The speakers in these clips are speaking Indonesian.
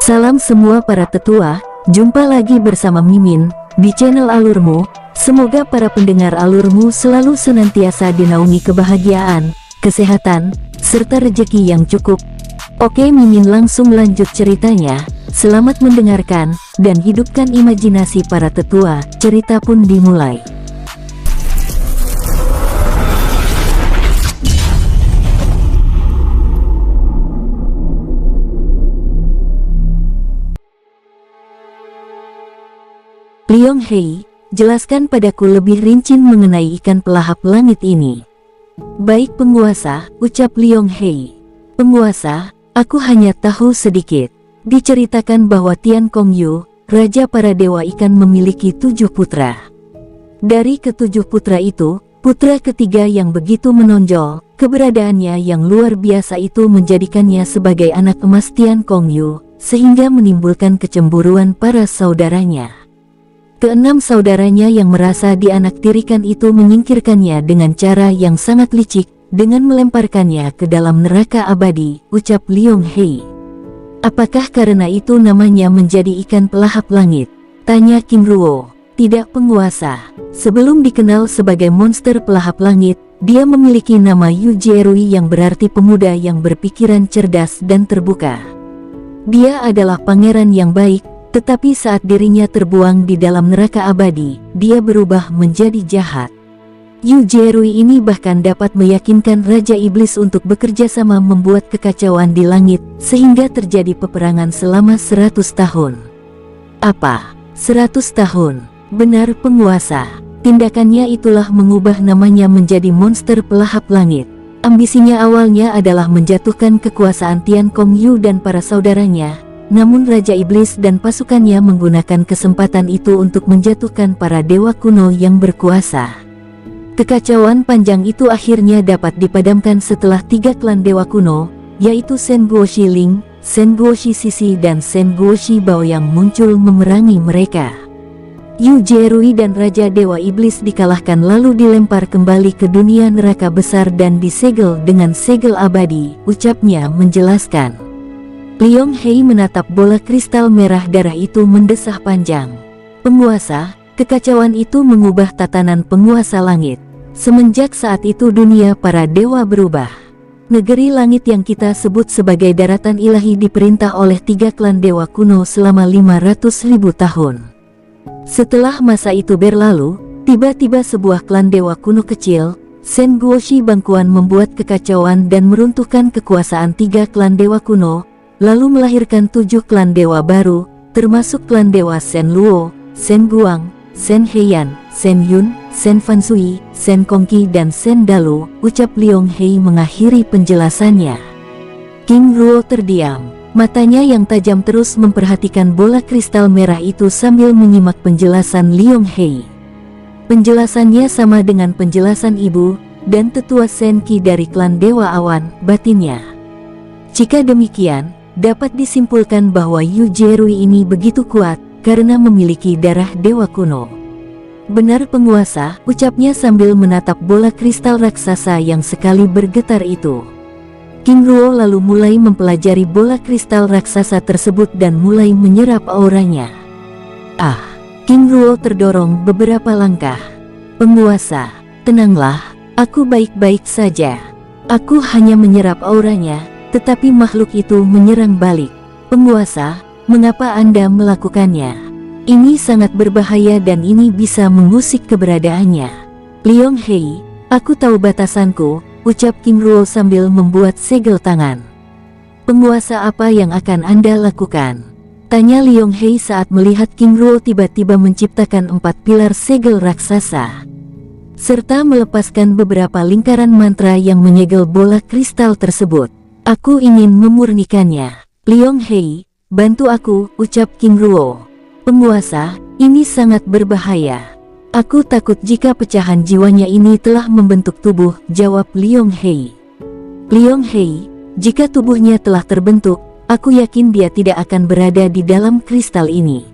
Salam semua para tetua, jumpa lagi bersama Mimin di channel Alurmu. Semoga para pendengar Alurmu selalu senantiasa dinaungi kebahagiaan, kesehatan, serta rezeki yang cukup. Oke, Mimin langsung lanjut ceritanya. Selamat mendengarkan dan hidupkan imajinasi para tetua. Cerita pun dimulai. Liong Hei, jelaskan padaku lebih rinci mengenai ikan pelahap langit ini. Baik penguasa, ucap Liong Hei. Penguasa, aku hanya tahu sedikit. Diceritakan bahwa Tian Kong Yu, raja para dewa ikan, memiliki 7 putra. Dari ke-7 putra itu, putra ketiga yang begitu menonjol, keberadaannya yang luar biasa itu menjadikannya sebagai anak emas Tian Kong Yu, sehingga menimbulkan kecemburuan para saudaranya. Keenam saudaranya yang merasa dianaktirikan itu menyingkirkannya dengan cara yang sangat licik, dengan melemparkannya ke dalam neraka abadi, ucap Liong Hei. Apakah karena itu namanya menjadi ikan pelahap langit? Tanya King Ruo. Tidak penguasa. Sebelum dikenal sebagai monster pelahap langit, dia memiliki nama Yu Jierui yang berarti pemuda yang berpikiran cerdas dan terbuka. Dia adalah pangeran yang baik, tetapi saat dirinya terbuang di dalam neraka abadi, dia berubah menjadi jahat. Yu Jierui ini bahkan dapat meyakinkan Raja Iblis untuk bekerja sama membuat kekacauan di langit, sehingga terjadi peperangan selama 100 tahun. Apa? 100 tahun? Benar penguasa. Tindakannya itulah mengubah namanya menjadi monster pelahap langit. Ambisinya awalnya adalah menjatuhkan kekuasaan Tian Kong Yu dan para saudaranya. Namun Raja Iblis dan pasukannya menggunakan kesempatan itu untuk menjatuhkan para dewa kuno yang berkuasa. Kekacauan panjang itu akhirnya dapat dipadamkan setelah 3 klan dewa kuno, yaitu Shen Guoxi Ling, Shen Guoxi Sisi dan Shen Guoxi Bao yang muncul memerangi mereka. Yu Jierui dan Raja Dewa Iblis dikalahkan lalu dilempar kembali ke dunia neraka besar dan disegel dengan segel abadi, ucapnya menjelaskan. Liong Hei menatap bola kristal merah darah itu mendesah panjang. Penguasa, kekacauan itu mengubah tatanan penguasa langit. Semenjak saat itu dunia para dewa berubah. Negeri langit yang kita sebut sebagai daratan ilahi diperintah oleh 3 klan dewa kuno selama 500.000 tahun. Setelah masa itu berlalu, tiba-tiba sebuah klan dewa kuno kecil, Shen Guoxi Bangkuan, membuat kekacauan dan meruntuhkan kekuasaan 3 klan dewa kuno, lalu melahirkan 7 klan dewa baru, termasuk klan dewa Shen Luo, Shen Guang, Shen Heian, Shen Yun, Shen Fansui, Shen Kongqi dan Shen Dalu, ucap Liong Hei mengakhiri penjelasannya. King Ruo terdiam, matanya yang tajam terus memperhatikan bola kristal merah itu sambil menyimak penjelasan Liong Hei. Penjelasannya sama dengan penjelasan ibu dan tetua Shen Qi dari klan dewa awan, batinnya. Jika demikian, dapat disimpulkan bahwa Yu Jierui ini begitu kuat karena memiliki darah dewa kuno. Benar penguasa, ucapnya sambil menatap bola kristal raksasa yang sekali bergetar itu. King Ruo lalu mulai mempelajari bola kristal raksasa tersebut dan mulai menyerap auranya. King Ruo terdorong beberapa langkah. Penguasa, tenanglah, aku baik-baik saja. Aku hanya menyerap auranya, tetapi makhluk itu menyerang balik. Penguasa, mengapa Anda melakukannya? Ini sangat berbahaya dan ini bisa mengusik keberadaannya. Liong Hei, aku tahu batasanku, ucap King Ruo sambil membuat segel tangan. Penguasa, apa yang akan Anda lakukan? Tanya Liong Hei saat melihat King Ruo tiba-tiba menciptakan 4 pilar segel raksasa, serta melepaskan beberapa lingkaran mantra yang menyegel bola kristal tersebut. Aku ingin memurnikannya. Liong Hei, bantu aku, ucap King Ruo. Penguasa, ini sangat berbahaya. Aku takut jika pecahan jiwanya ini telah membentuk tubuh, jawab Liong Hei. Liong Hei, jika tubuhnya telah terbentuk, aku yakin dia tidak akan berada di dalam kristal ini.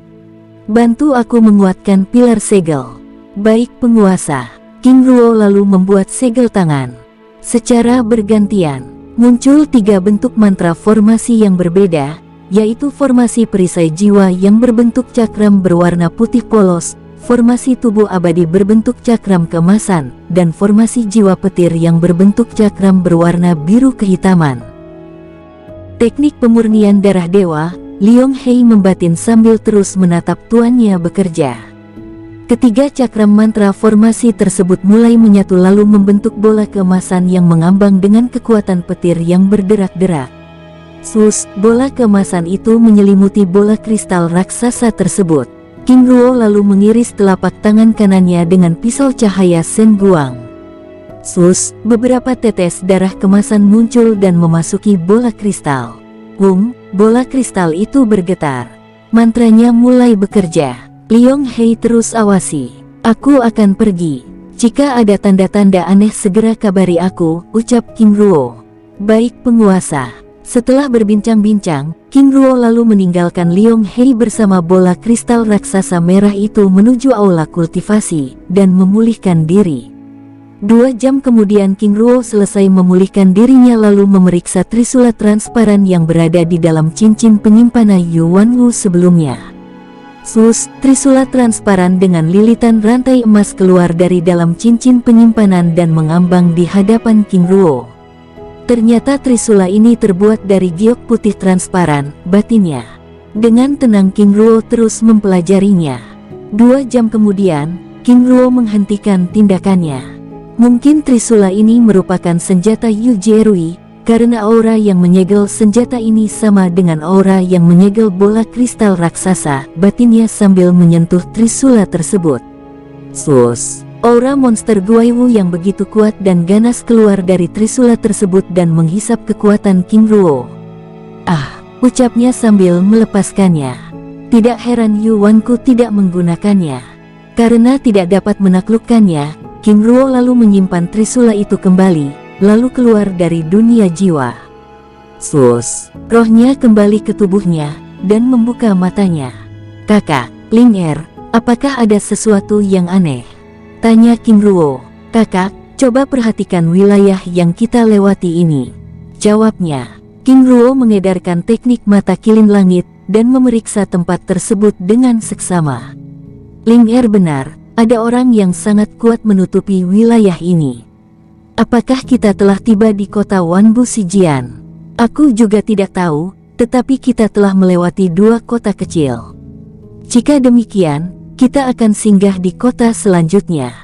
Bantu aku menguatkan pilar segel. Baik penguasa. King Ruo lalu membuat segel tangan. Secara bergantian, muncul 3 bentuk mantra formasi yang berbeda, yaitu formasi perisai jiwa yang berbentuk cakram berwarna putih polos, formasi tubuh abadi berbentuk cakram keemasan, dan formasi jiwa petir yang berbentuk cakram berwarna biru kehitaman. Teknik pemurnian darah dewa, Liong Hei membatin sambil terus menatap tuannya bekerja. Ketiga cakram mantra formasi tersebut mulai menyatu lalu membentuk bola keemasan yang mengambang dengan kekuatan petir yang berderak-derak. Sus, bola keemasan itu menyelimuti bola kristal raksasa tersebut. King Ruo lalu mengiris telapak tangan kanannya dengan pisau cahaya Shen Guang. Sus, beberapa tetes darah kemasan muncul dan memasuki bola kristal. Bola kristal itu bergetar. Mantranya mulai bekerja. Liong Hei terus awasi. Aku akan pergi. Jika ada tanda-tanda aneh segera kabari aku, ucap King Ruo. Baik penguasa. Setelah berbincang-bincang, King Ruo lalu meninggalkan Liong Hei bersama bola kristal raksasa merah itu menuju aula kultivasi, dan memulihkan diri. 2 jam kemudian King Ruo selesai memulihkan dirinya lalu memeriksa trisula transparan yang berada di dalam cincin penyimpanan Yuan Wu sebelumnya. Sus, trisula transparan dengan lilitan rantai emas keluar dari dalam cincin penyimpanan dan mengambang di hadapan King Ruo. Ternyata trisula ini terbuat dari giok putih transparan, batinnya. Dengan tenang King Ruo terus mempelajarinya. 2 jam kemudian, King Ruo menghentikan tindakannya. Mungkin trisula ini merupakan senjata Yu Jierui, karena aura yang menyegel senjata ini sama dengan aura yang menyegel bola kristal raksasa, batinnya sambil menyentuh trisula tersebut. Sus, aura monster Guaiwu yang begitu kuat dan ganas keluar dari trisula tersebut dan menghisap kekuatan King Ruo. Ucapnya sambil melepaskannya. Tidak heran Yuanku tidak menggunakannya. Karena tidak dapat menaklukkannya, King Ruo lalu menyimpan trisula itu kembali, lalu keluar dari dunia jiwa. Sus, rohnya kembali ke tubuhnya, dan membuka matanya. Kakak, Ling Er, apakah ada sesuatu yang aneh? Tanya King Ruo. Kakak, coba perhatikan wilayah yang kita lewati ini. Jawabnya. King Ruo mengedarkan teknik mata kilin langit, dan memeriksa tempat tersebut dengan seksama. Ling Er benar. Ada orang yang sangat kuat menutupi wilayah ini. Apakah kita telah tiba di kota Wanbu Sijian? Aku juga tidak tahu, tetapi kita telah melewati 2 kota kecil. Jika demikian, kita akan singgah di kota selanjutnya.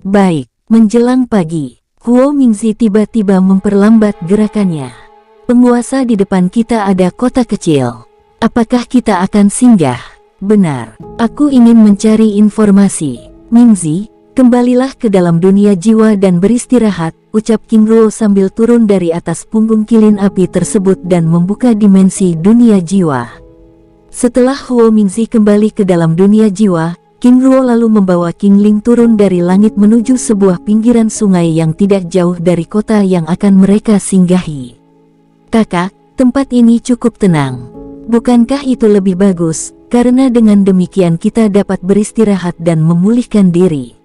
Baik, menjelang pagi, Huo Mingzi tiba-tiba memperlambat gerakannya. Penguasa di depan kita ada kota kecil. Apakah kita akan singgah? Benar, aku ingin mencari informasi. Mingzi, kembalilah ke dalam dunia jiwa dan beristirahat, ucap King Ruo sambil turun dari atas punggung kilin api tersebut dan membuka dimensi dunia jiwa. Setelah Huo Mingzi kembali ke dalam dunia jiwa, King Ruo lalu membawa King Ling turun dari langit menuju sebuah pinggiran sungai yang tidak jauh dari kota yang akan mereka singgahi. Kakak, tempat ini cukup tenang. Bukankah itu lebih bagus? Karena dengan demikian kita dapat beristirahat dan memulihkan diri.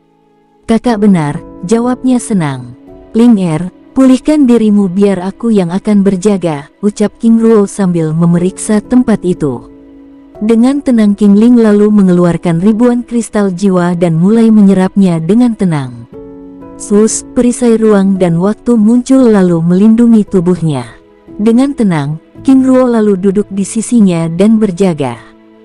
Kakak benar, jawabnya senang. Ling Er, pulihkan dirimu biar aku yang akan berjaga, ucap King Ruo sambil memeriksa tempat itu. Dengan tenang King Ling lalu mengeluarkan ribuan kristal jiwa dan mulai menyerapnya dengan tenang. Sus, perisai ruang dan waktu muncul lalu melindungi tubuhnya. Dengan tenang, King Ruo lalu duduk di sisinya dan berjaga.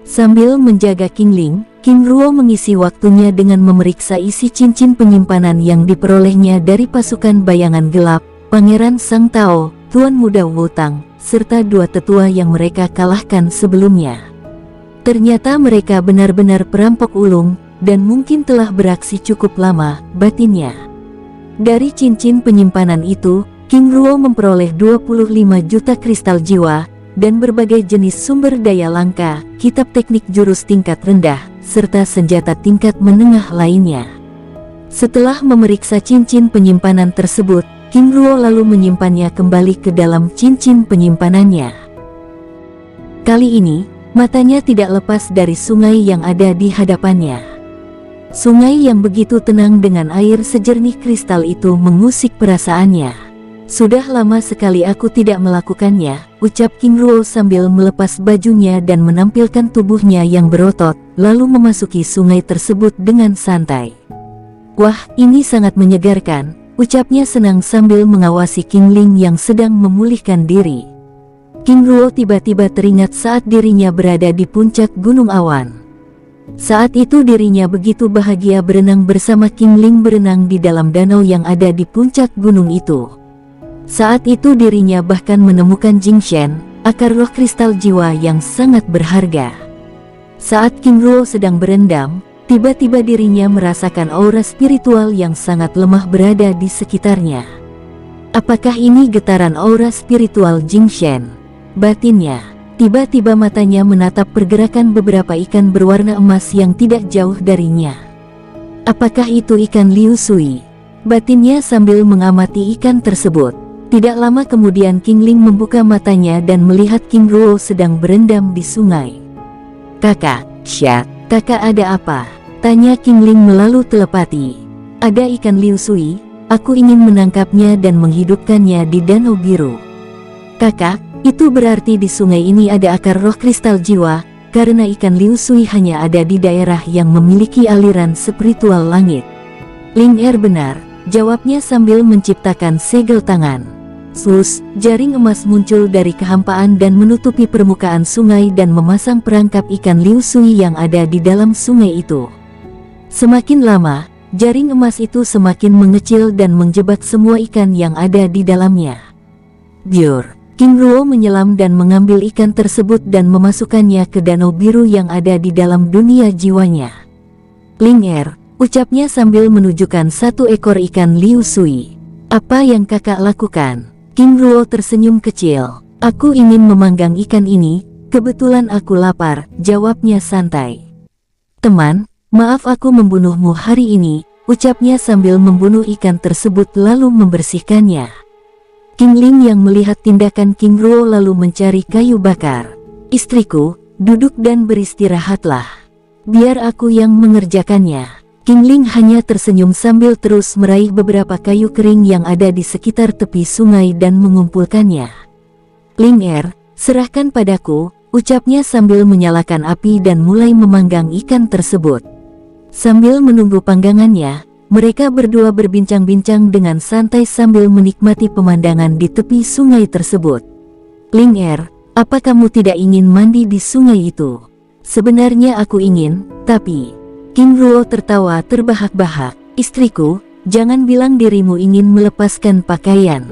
Sambil menjaga King Ling, King Ruo mengisi waktunya dengan memeriksa isi cincin penyimpanan yang diperolehnya dari pasukan bayangan gelap, Pangeran Sang Tao, Tuan Muda Wu Tang, serta 2 tetua yang mereka kalahkan sebelumnya. Ternyata mereka benar-benar perampok ulung, dan mungkin telah beraksi cukup lama, batinnya. Dari cincin penyimpanan itu, King Ruo memperoleh 25 juta kristal jiwa, dan berbagai jenis sumber daya langka, kitab teknik jurus tingkat rendah, serta senjata tingkat menengah lainnya. Setelah memeriksa cincin penyimpanan tersebut, King Ruo lalu menyimpannya kembali ke dalam cincin penyimpanannya. Kali ini, matanya tidak lepas dari sungai yang ada di hadapannya. Sungai yang begitu tenang dengan air sejernih kristal itu mengusik perasaannya. Sudah lama sekali aku tidak melakukannya, ucap King Ruo sambil melepas bajunya dan menampilkan tubuhnya yang berotot, lalu memasuki sungai tersebut dengan santai. Wah, ini sangat menyegarkan, ucapnya senang sambil mengawasi King Ling yang sedang memulihkan diri. King Ruo tiba-tiba teringat saat dirinya berada di puncak Gunung Awan. Saat itu dirinya begitu bahagia berenang bersama King Ling berenang di dalam danau yang ada di puncak gunung itu. Saat itu dirinya bahkan menemukan Jingshen, akar roh kristal jiwa yang sangat berharga. Saat King Ruo sedang berendam, tiba-tiba dirinya merasakan aura spiritual yang sangat lemah berada di sekitarnya. Apakah ini getaran aura spiritual Jingshen? Batinnya. Tiba-tiba matanya menatap pergerakan beberapa ikan berwarna emas yang tidak jauh darinya. Apakah itu ikan Liu Sui? Batinnya sambil mengamati ikan tersebut. Tidak lama kemudian King Ling membuka matanya dan melihat King Ruo sedang berendam di sungai. Kakak, kakak ada apa? Tanya King Ling melalui telepati. Ada ikan Liu Sui, aku ingin menangkapnya dan menghidupkannya di danau biru. Kakak, itu berarti di sungai ini ada akar roh kristal jiwa, karena ikan Liu Sui hanya ada di daerah yang memiliki aliran spiritual langit. Ling benar, jawabnya sambil menciptakan segel tangan. Jaring emas muncul dari kehampaan dan menutupi permukaan sungai dan memasang perangkap ikan Liu Sui yang ada di dalam sungai itu. Semakin lama, jaring emas itu semakin mengecil dan menjebak semua ikan yang ada di dalamnya. Biur. King Ruo menyelam dan mengambil ikan tersebut dan memasukkannya ke danau biru yang ada di dalam dunia jiwanya. Ling ucapnya sambil menunjukkan satu ekor ikan Liu Sui. Apa yang kakak lakukan? King Ruo tersenyum kecil. Aku ingin memanggang ikan ini, kebetulan aku lapar, jawabnya santai. Teman, maaf aku membunuhmu hari ini, ucapnya sambil membunuh ikan tersebut lalu membersihkannya. King Ling yang melihat tindakan King Ruo lalu mencari kayu bakar. Istriku, duduk dan beristirahatlah. Biar aku yang mengerjakannya. King Ling hanya tersenyum sambil terus meraih beberapa kayu kering yang ada di sekitar tepi sungai dan mengumpulkannya. Ling serahkan padaku, ucapnya sambil menyalakan api dan mulai memanggang ikan tersebut. Sambil menunggu panggangannya, mereka berdua berbincang-bincang dengan santai sambil menikmati pemandangan di tepi sungai tersebut. Ling apa kamu tidak ingin mandi di sungai itu? Sebenarnya aku ingin, tapi... King Ruo tertawa terbahak-bahak. Istriku, jangan bilang dirimu ingin melepaskan pakaian.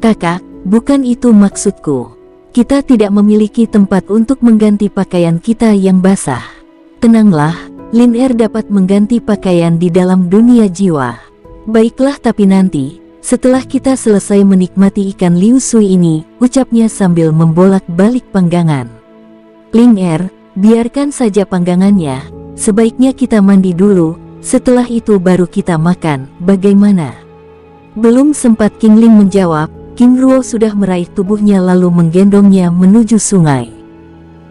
Kakak, bukan itu maksudku. Kita tidak memiliki tempat untuk mengganti pakaian kita yang basah. Tenanglah, Lin dapat mengganti pakaian di dalam dunia jiwa. Baiklah, tapi nanti, setelah kita selesai menikmati ikan Liu Sui ini, ucapnya sambil membolak-balik panggangan. Ling biarkan saja panggangannya. Sebaiknya kita mandi dulu, setelah itu baru kita makan, bagaimana? Belum sempat King Ling menjawab, King Ruo sudah meraih tubuhnya lalu menggendongnya menuju sungai.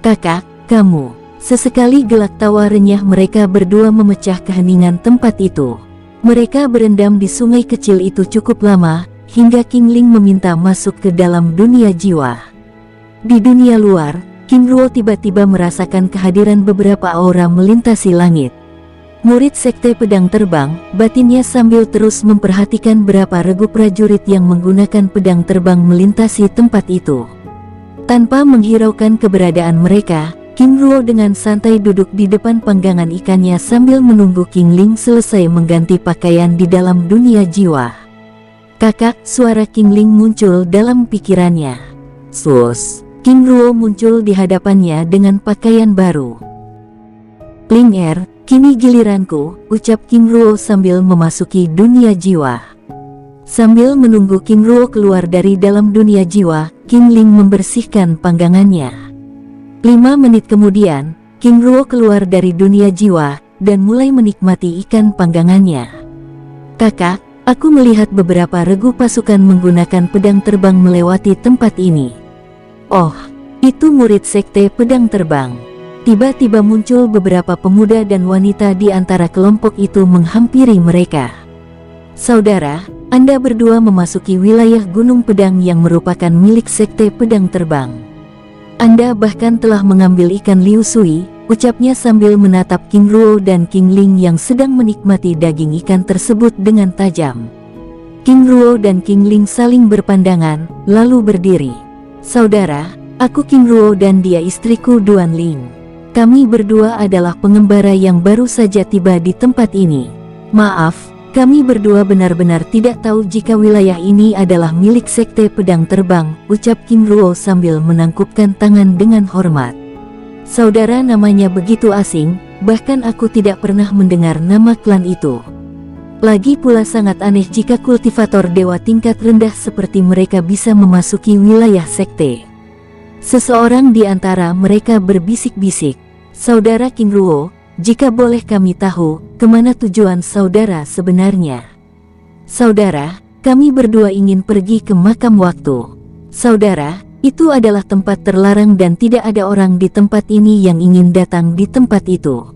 Kakak, kamu. Sesekali gelak tawa renyah mereka berdua memecah keheningan tempat itu. Mereka berendam di sungai kecil itu cukup lama, hingga King Ling meminta masuk ke dalam dunia jiwa. Di dunia luar, King Ruo tiba-tiba merasakan kehadiran beberapa aura melintasi langit. Murid sekte pedang terbang, batinnya sambil terus memperhatikan berapa regu prajurit yang menggunakan pedang terbang melintasi tempat itu. Tanpa menghiraukan keberadaan mereka, King Ruo dengan santai duduk di depan panggangan ikannya sambil menunggu King Ling selesai mengganti pakaian di dalam dunia jiwa. Kakak, suara King Ling muncul dalam pikirannya. King Ruo muncul di hadapannya dengan pakaian baru. Ling kini giliranku, ucap King Ruo sambil memasuki dunia jiwa. Sambil menunggu King Ruo keluar dari dalam dunia jiwa, King Ling membersihkan panggangannya. 5 menit kemudian, King Ruo keluar dari dunia jiwa, dan mulai menikmati ikan panggangannya. Kakak, aku melihat beberapa regu pasukan menggunakan pedang terbang melewati tempat ini. Oh, itu murid sekte pedang terbang. Tiba-tiba muncul beberapa pemuda dan wanita di antara kelompok itu menghampiri mereka. Saudara, Anda berdua memasuki wilayah Gunung Pedang yang merupakan milik Sekte Pedang Terbang. Anda bahkan telah mengambil ikan Liu Sui, ucapnya sambil menatap King Ruo dan King Ling yang sedang menikmati daging ikan tersebut dengan tajam. King Ruo dan King Ling saling berpandangan, lalu berdiri. Saudara, aku King Ruo dan dia istriku Duan Ling. Kami berdua adalah pengembara yang baru saja tiba di tempat ini. Maaf, kami berdua benar-benar tidak tahu jika wilayah ini adalah milik Sekte Pedang Terbang, ucap King Ruo sambil menangkupkan tangan dengan hormat. Saudara, namanya begitu asing, bahkan aku tidak pernah mendengar nama klan itu. Lagi pula sangat aneh jika kultivator dewa tingkat rendah seperti mereka bisa memasuki wilayah sekte. Seseorang di antara mereka berbisik-bisik, "Saudara King Ruo, jika boleh kami tahu, kemana tujuan saudara sebenarnya?" "Saudara, kami berdua ingin pergi ke makam waktu." "Saudara, itu adalah tempat terlarang dan tidak ada orang di tempat ini yang ingin datang di tempat itu."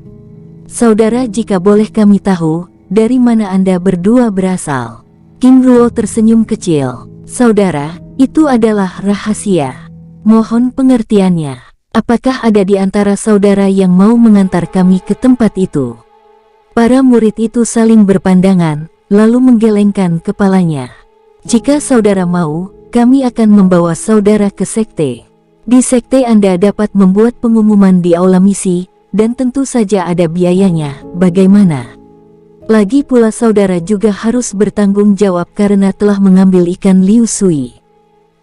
"Saudara, jika boleh kami tahu, dari mana Anda berdua berasal?" King Ruo tersenyum kecil. "Saudara, itu adalah rahasia. Mohon pengertiannya. Apakah ada di antara saudara yang mau mengantar kami ke tempat itu?" Para murid itu saling berpandangan, lalu menggelengkan kepalanya. "Jika saudara mau, kami akan membawa saudara ke sekte. Di sekte Anda dapat membuat pengumuman di aula misi, dan tentu saja ada biayanya. Bagaimana? Lagi pula saudara juga harus bertanggung jawab karena telah mengambil ikan Liu Sui."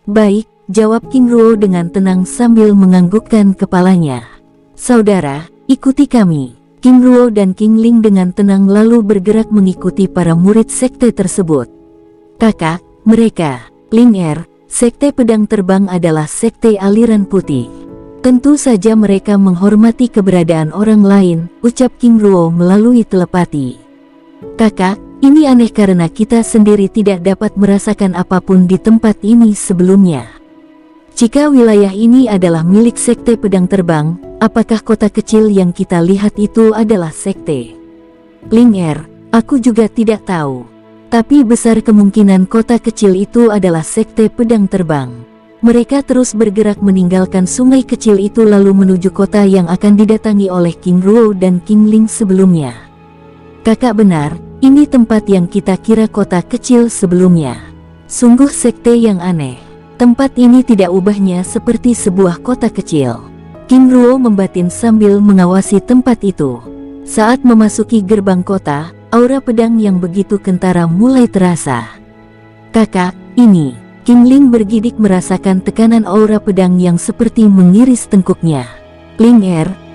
"Baik," jawab King Ruo dengan tenang sambil menganggukkan kepalanya. "Saudara, ikuti kami." King Ruo dan King Ling dengan tenang lalu bergerak mengikuti para murid sekte tersebut. "Kakak, mereka, Ling Sekte Pedang Terbang adalah sekte aliran putih. Tentu saja mereka menghormati keberadaan orang lain," ucap King Ruo melalui telepati. "Kakak, ini aneh karena kita sendiri tidak dapat merasakan apapun di tempat ini sebelumnya. Jika wilayah ini adalah milik Sekte Pedang Terbang, apakah kota kecil yang kita lihat itu adalah sekte?" "Ling aku juga tidak tahu. Tapi besar kemungkinan kota kecil itu adalah Sekte Pedang Terbang." Mereka terus bergerak meninggalkan sungai kecil itu lalu menuju kota yang akan didatangi oleh King Ruo dan King Ling sebelumnya. "Kakak benar, ini tempat yang kita kira kota kecil sebelumnya. Sungguh sekte yang aneh. Tempat ini tidak ubahnya seperti sebuah kota kecil." King Ruo membatin sambil mengawasi tempat itu. Saat memasuki gerbang kota, aura pedang yang begitu kentara mulai terasa. "Kakak, ini..." King Ling bergidik merasakan tekanan aura pedang yang seperti mengiris tengkuknya. "Ling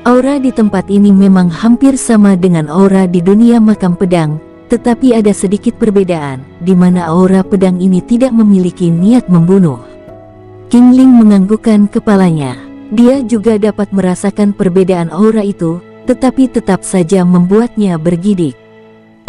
aura di tempat ini memang hampir sama dengan aura di dunia makam pedang, tetapi ada sedikit perbedaan, di mana aura pedang ini tidak memiliki niat membunuh." King Ling menganggukkan kepalanya. Dia juga dapat merasakan perbedaan aura itu, tetapi tetap saja membuatnya bergidik.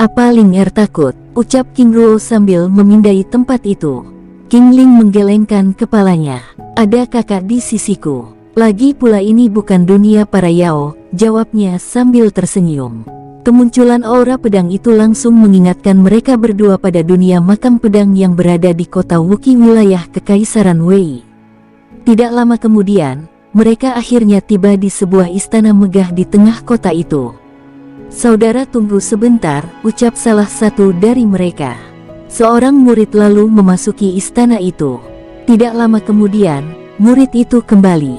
"Apa Ling takut?" ucap King Ruo sambil memindai tempat itu. King Ling menggelengkan kepalanya. "Ada kakak di sisiku. Lagi pula ini bukan dunia para Yao," jawabnya sambil tersenyum. Kemunculan aura pedang itu langsung mengingatkan mereka berdua pada dunia makam pedang yang berada di kota Wuki wilayah Kekaisaran Wei. Tidak lama kemudian, mereka akhirnya tiba di sebuah istana megah di tengah kota itu. "Saudara tunggu sebentar," ucap salah satu dari mereka. Seorang murid lalu memasuki istana itu. Tidak lama kemudian, murid itu kembali.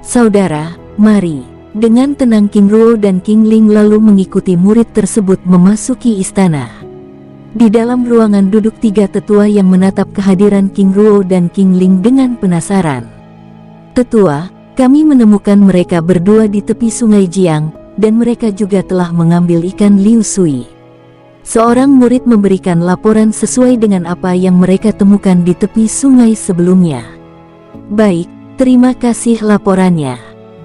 "Saudara, mari." Dengan tenang King Ruo dan King Ling lalu mengikuti murid tersebut memasuki istana. Di dalam ruangan duduk tiga tetua yang menatap kehadiran King Ruo dan King Ling dengan penasaran. "Tetua, kami menemukan mereka berdua di tepi sungai Jiang, dan mereka juga telah mengambil ikan Liu Sui." Seorang murid memberikan laporan sesuai dengan apa yang mereka temukan di tepi sungai sebelumnya. "Baik, terima kasih laporannya.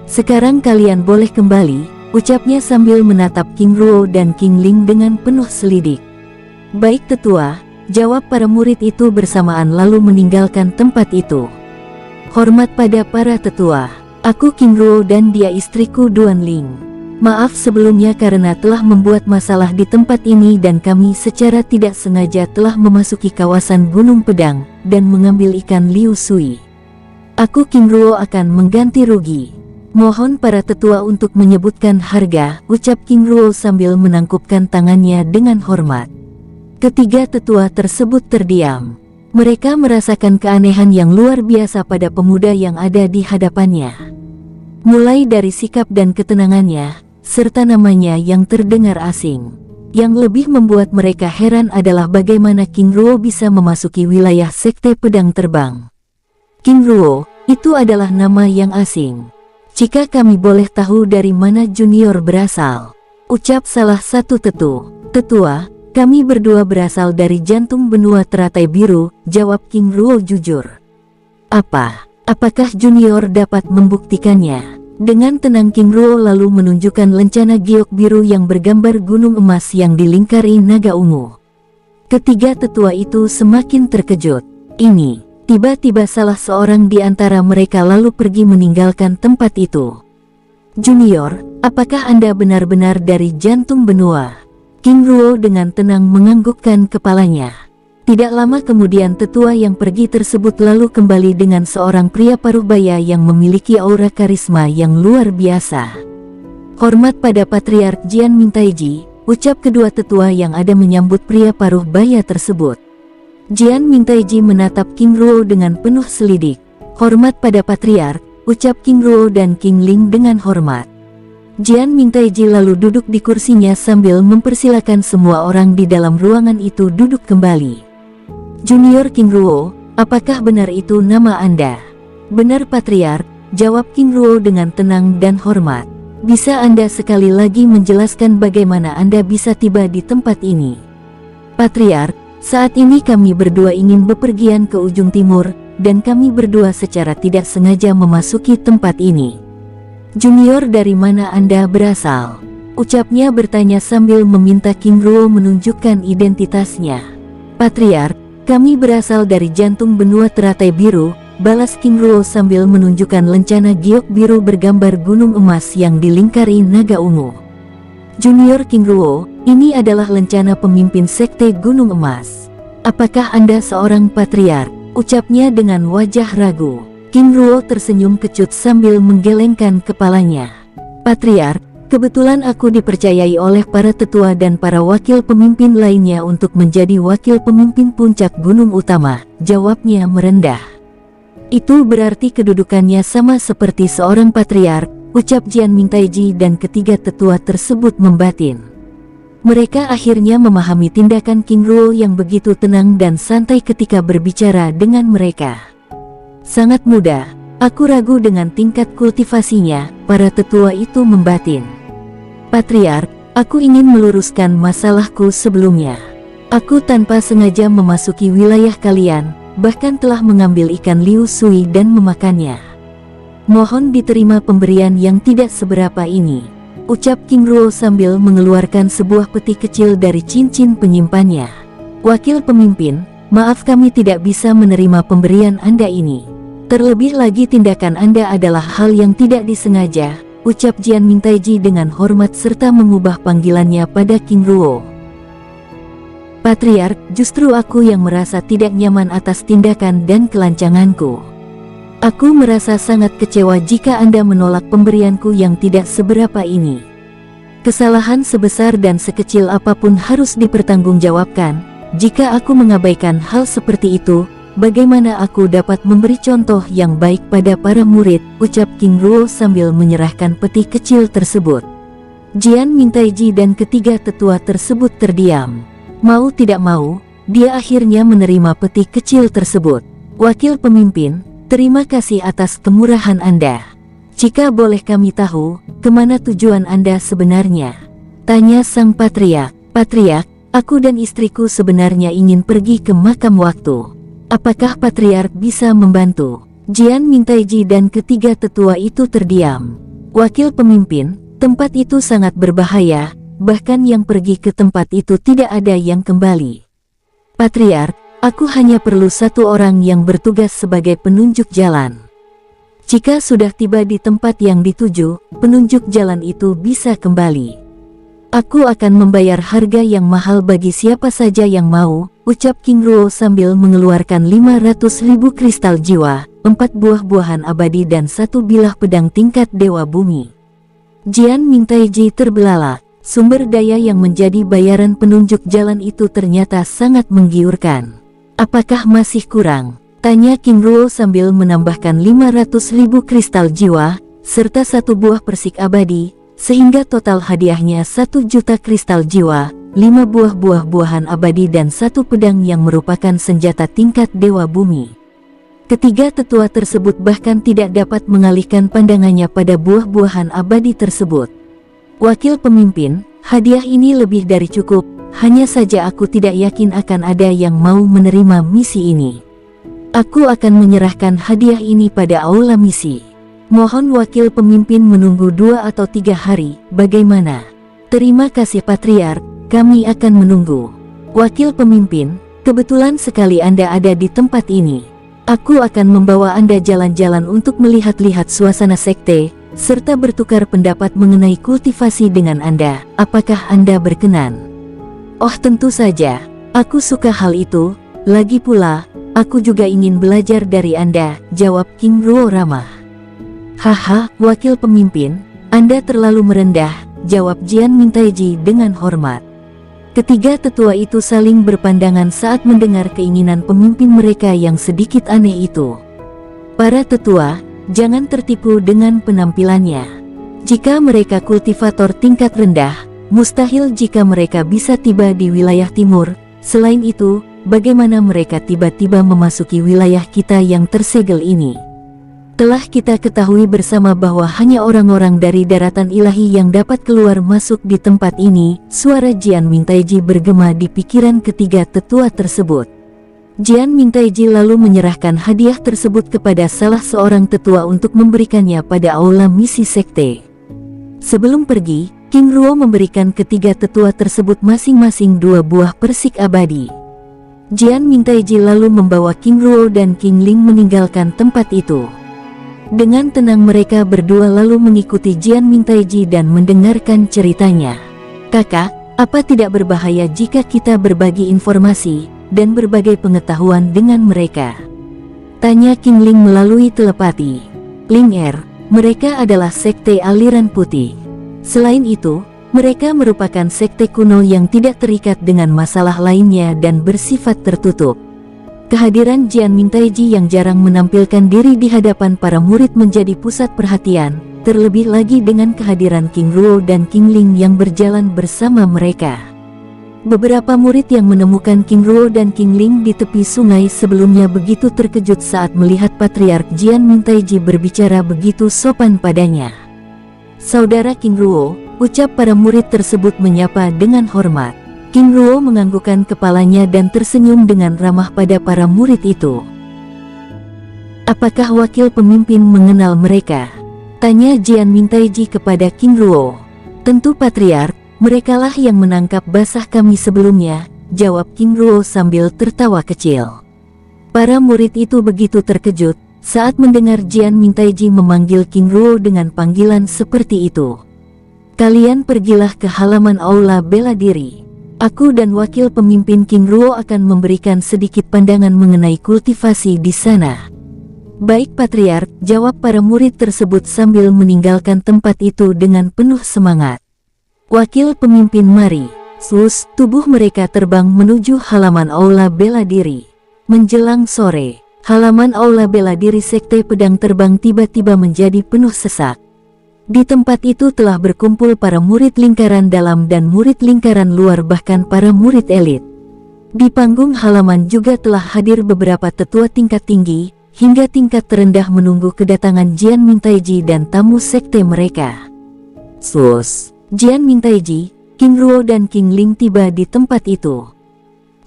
Sekarang kalian boleh kembali," ucapnya sambil menatap King Ruo dan King Ling dengan penuh selidik. "Baik tetua," jawab para murid itu bersamaan lalu meninggalkan tempat itu. "Hormat pada para tetua. Aku King Ruo dan dia istriku Duan Ling. Maaf sebelumnya karena telah membuat masalah di tempat ini dan kami secara tidak sengaja telah memasuki kawasan Gunung Pedang dan mengambil ikan Liu Sui. Aku King Ruo akan mengganti rugi. Mohon para tetua untuk menyebutkan harga, ucap King Ruo sambil menangkupkan tangannya dengan hormat. Ketiga tetua tersebut terdiam. Mereka merasakan keanehan yang luar biasa pada pemuda yang ada di hadapannya. Mulai dari sikap dan ketenangannya, serta namanya yang terdengar asing. Yang lebih membuat mereka heran adalah bagaimana King Ruo bisa memasuki wilayah Sekte Pedang Terbang. King Ruo, itu adalah nama yang asing. Jika kami boleh tahu dari mana Junior berasal, ucap salah satu tetua, kami berdua berasal dari jantung benua teratai biru, jawab King Ruo jujur. Apakah Junior dapat membuktikannya? Dengan tenang King Ruo lalu menunjukkan lencana giok biru yang bergambar gunung emas yang dilingkari naga ungu. Ketiga tetua itu semakin terkejut. Tiba-tiba salah seorang di antara mereka lalu pergi meninggalkan tempat itu. Junior, apakah Anda benar-benar dari jantung benua? King Ruo dengan tenang menganggukkan kepalanya. Tidak lama kemudian tetua yang pergi tersebut lalu kembali dengan seorang pria paruh baya yang memiliki aura karisma yang luar biasa. Hormat pada Patriark Jian Mingtaiji, ucap kedua tetua yang ada menyambut pria paruh baya tersebut. Jian Mingtaiji menatap King Ruo dengan penuh selidik. Hormat pada Patriark, ucap King Ruo dan King Ling dengan hormat. Jian Mingtaiji lalu duduk di kursinya sambil mempersilakan semua orang di dalam ruangan itu duduk kembali. Junior King Ruo, apakah benar itu nama Anda? Benar Patriark, jawab King Ruo dengan tenang dan hormat. Bisa Anda sekali lagi menjelaskan bagaimana Anda bisa tiba di tempat ini? Patriark, saat ini kami berdua ingin bepergian ke ujung timur, dan kami berdua secara tidak sengaja memasuki tempat ini. Junior, dari mana Anda berasal? Ucapnya bertanya sambil meminta King Ruo menunjukkan identitasnya. Patriark, kami berasal dari jantung benua teratai biru, balas King Ruo sambil menunjukkan lencana giok biru bergambar gunung emas yang dilingkari naga ungu. Junior King Ruo, ini adalah lencana pemimpin Sekte Gunung Emas. Apakah Anda seorang patriark? Ucapnya dengan wajah ragu. King Ruo tersenyum kecut sambil menggelengkan kepalanya. Patriark, kebetulan aku dipercayai oleh para tetua dan para wakil pemimpin lainnya untuk menjadi wakil pemimpin puncak gunung utama, jawabnya merendah. Itu berarti kedudukannya sama seperti seorang patriark, ucap Jian Mingtaiji dan ketiga tetua tersebut membatin. Mereka akhirnya memahami tindakan King Ruo yang begitu tenang dan santai ketika berbicara dengan mereka. Sangat mudah, aku ragu dengan tingkat kultivasinya, para tetua itu membatin. Patriark, aku ingin meluruskan masalahku sebelumnya. Aku tanpa sengaja memasuki wilayah kalian, bahkan telah mengambil ikan Liu Sui dan memakannya. Mohon diterima pemberian yang tidak seberapa ini, ucap King Ruo sambil mengeluarkan sebuah peti kecil dari cincin penyimpannya. Wakil pemimpin, maaf kami tidak bisa menerima pemberian Anda ini. Terlebih lagi tindakan Anda adalah hal yang tidak disengaja, ucap Jian Mingtaiji dengan hormat serta mengubah panggilannya pada King Ruo. Patriark, justru aku yang merasa tidak nyaman atas tindakan dan kelancanganku. Aku merasa sangat kecewa jika Anda menolak pemberianku yang tidak seberapa ini. Kesalahan sebesar dan sekecil apapun harus dipertanggungjawabkan. Jika aku mengabaikan hal seperti itu, bagaimana aku dapat memberi contoh yang baik pada para murid, ucap King Ruo sambil menyerahkan peti kecil tersebut. Jian Mingtaiji dan ketiga tetua tersebut terdiam. Mau tidak mau, dia akhirnya menerima peti kecil tersebut. Wakil pemimpin, terima kasih atas kemurahan Anda. Jika boleh kami tahu, kemana tujuan Anda sebenarnya? Tanya sang patriark. Patriark, aku dan istriku sebenarnya ingin pergi ke makam waktu. Apakah Patriark bisa membantu? Jian Mingtaiji dan ketiga tetua itu terdiam. Wakil pemimpin, tempat itu sangat berbahaya, bahkan yang pergi ke tempat itu tidak ada yang kembali. Patriark, aku hanya perlu satu orang yang bertugas sebagai penunjuk jalan. Jika sudah tiba di tempat yang dituju, penunjuk jalan itu bisa kembali. Aku akan membayar harga yang mahal bagi siapa saja yang mau, ucap King Ruo sambil mengeluarkan 500.000 kristal jiwa, 4 buah-buahan abadi dan 1 bilah pedang tingkat Dewa Bumi. Jian Mingtaiji terbelalak. Sumber daya yang menjadi bayaran penunjuk jalan itu ternyata sangat menggiurkan. Apakah masih kurang? Tanya King Ruo sambil menambahkan 500.000 kristal jiwa, serta 1 buah persik abadi, sehingga total hadiahnya 1 juta kristal jiwa, 5 buah buah-buahan abadi dan 1 pedang yang merupakan senjata tingkat Dewa Bumi. Ketiga tetua tersebut bahkan tidak dapat mengalihkan pandangannya pada buah-buahan abadi tersebut. Wakil pemimpin, hadiah ini lebih dari cukup, hanya saja aku tidak yakin akan ada yang mau menerima misi ini. Aku akan menyerahkan hadiah ini pada aula misi. Mohon wakil pemimpin menunggu 2 atau 3 hari, bagaimana? Terima kasih Patriark, kami akan menunggu. Wakil pemimpin, kebetulan sekali Anda ada di tempat ini. Aku akan membawa Anda jalan-jalan untuk melihat-lihat suasana sekte, serta bertukar pendapat mengenai kultivasi dengan Anda. Apakah Anda berkenan? Oh tentu saja, aku suka hal itu. Lagi pula, aku juga ingin belajar dari Anda, jawab King Ruo ramah. Haha, wakil pemimpin, Anda terlalu merendah, jawab Jian Mingtaiji dengan hormat. Ketiga tetua itu saling berpandangan saat mendengar keinginan pemimpin mereka yang sedikit aneh itu. Para tetua, jangan tertipu dengan penampilannya. Jika mereka kultivator tingkat rendah, mustahil jika mereka bisa tiba di wilayah timur. Selain itu, bagaimana mereka tiba-tiba memasuki wilayah kita yang tersegel ini? Telah kita ketahui bersama bahwa hanya orang-orang dari daratan ilahi yang dapat keluar masuk di tempat ini. Suara Jian Mingtaiji bergema di pikiran ketiga tetua tersebut. Jian Mingtaiji lalu menyerahkan hadiah tersebut kepada salah seorang tetua untuk memberikannya pada aula misi sekte. Sebelum pergi, King Ruo memberikan ketiga tetua tersebut masing-masing 2 buah persik abadi. Jian Mingtaiji lalu membawa King Ruo dan King Ling meninggalkan tempat itu. Dengan tenang mereka berdua lalu mengikuti Jian Mingtaiji dan mendengarkan ceritanya. Kakak, apa tidak berbahaya jika kita berbagi informasi dan berbagai pengetahuan dengan mereka? Tanya King Ling melalui telepati. Ling mereka adalah sekte aliran putih. Selain itu, mereka merupakan sekte kuno yang tidak terikat dengan masalah lainnya dan bersifat tertutup. Kehadiran Jian Mingtaiji yang jarang menampilkan diri di hadapan para murid menjadi pusat perhatian, terlebih lagi dengan kehadiran King Ruo dan King Ling yang berjalan bersama mereka. Beberapa murid yang menemukan King Ruo dan King Ling di tepi sungai sebelumnya begitu terkejut saat melihat Patriark Jian Mingtaiji berbicara begitu sopan padanya. Saudara King Ruo, ucap para murid tersebut menyapa dengan hormat. King Ruo menganggukkan kepalanya dan tersenyum dengan ramah pada para murid itu. Apakah wakil pemimpin mengenal mereka? Tanya Jian Mingtaiji kepada King Ruo. Tentu Patriark, merekalah yang menangkap basah kami sebelumnya, jawab King Ruo sambil tertawa kecil. Para murid itu begitu terkejut saat mendengar Jian Mingtaiji memanggil King Ruo dengan panggilan seperti itu. Kalian pergilah ke halaman aula bela diri. Aku dan wakil pemimpin King Ruo akan memberikan sedikit pandangan mengenai kultivasi di sana. Baik Patriark, jawab para murid tersebut sambil meninggalkan tempat itu dengan penuh semangat. Wakil pemimpin mari. Tubuh mereka terbang menuju halaman aula bela diri. Menjelang sore, halaman aula bela diri sekte pedang terbang tiba-tiba menjadi penuh sesak. Di tempat itu telah berkumpul para murid lingkaran dalam dan murid lingkaran luar bahkan para murid elit. Di panggung halaman juga telah hadir beberapa tetua tingkat tinggi, hingga tingkat terendah menunggu kedatangan Jian Mingtaiji dan tamu sekte mereka. Jian Mingtaiji, King Ruo dan King Ling tiba di tempat itu.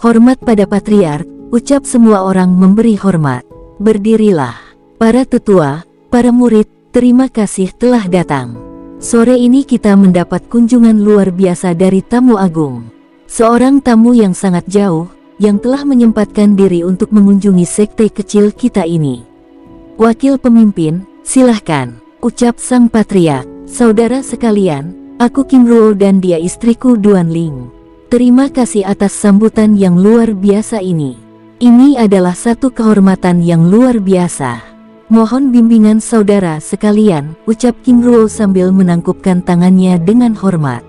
Hormat pada Patriark, ucap semua orang memberi hormat. Berdirilah. Para tetua, para murid, terima kasih telah datang. Sore ini kita mendapat kunjungan luar biasa dari tamu agung. Seorang tamu yang sangat jauh, yang telah menyempatkan diri untuk mengunjungi sekte kecil kita ini. Wakil pemimpin, Silahkan, ucap sang patriark. Saudara sekalian, aku King Ruo dan dia istriku Duan Ling. Terima kasih atas sambutan yang luar biasa ini. Ini adalah satu kehormatan yang luar biasa. Mohon bimbingan saudara sekalian, ucap King Ruo sambil menangkupkan tangannya dengan hormat.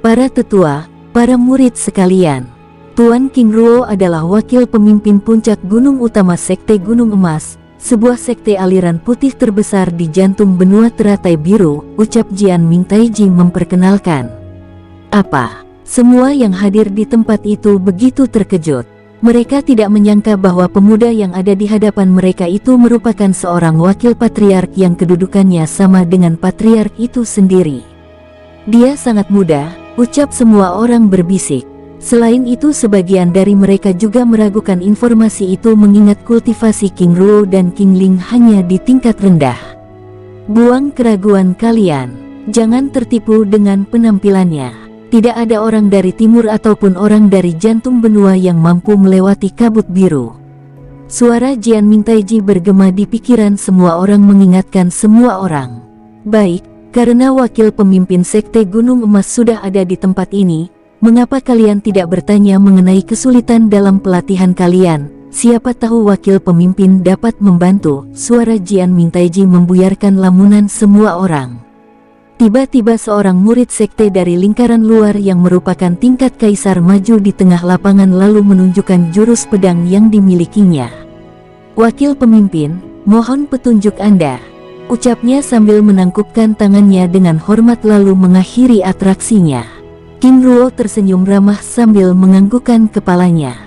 Para tetua, para murid sekalian. Tuan King Ruo adalah wakil pemimpin puncak gunung utama Sekte Gunung Emas, sebuah sekte aliran putih terbesar di jantung benua teratai biru, ucap Jian Mingtaiji memperkenalkan. Apa? Semua yang hadir di tempat itu begitu terkejut. Mereka tidak menyangka bahwa pemuda yang ada di hadapan mereka itu merupakan seorang wakil patriark yang kedudukannya sama dengan patriark itu sendiri. Dia sangat muda, ucap semua orang berbisik. Selain itu sebagian dari mereka juga meragukan informasi itu mengingat kultivasi King Ruo dan King Ling hanya di tingkat rendah. Buang keraguan kalian, jangan tertipu dengan penampilannya. Tidak ada orang dari timur ataupun orang dari jantung benua yang mampu melewati kabut biru. Suara Jian Mingtaiji bergema di pikiran semua orang mengingatkan semua orang. Baik, karena wakil pemimpin Sekte Gunung Emas sudah ada di tempat ini, mengapa kalian tidak bertanya mengenai kesulitan dalam pelatihan kalian? Siapa tahu wakil pemimpin dapat membantu. Suara Jian Mingtaiji membuyarkan lamunan semua orang. Tiba-tiba seorang murid sekte dari lingkaran luar yang merupakan tingkat kaisar maju di tengah lapangan lalu menunjukkan jurus pedang yang dimilikinya. Wakil pemimpin, mohon petunjuk Anda, ucapnya sambil menangkupkan tangannya dengan hormat lalu mengakhiri atraksinya. King Ruo tersenyum ramah sambil menganggukkan kepalanya.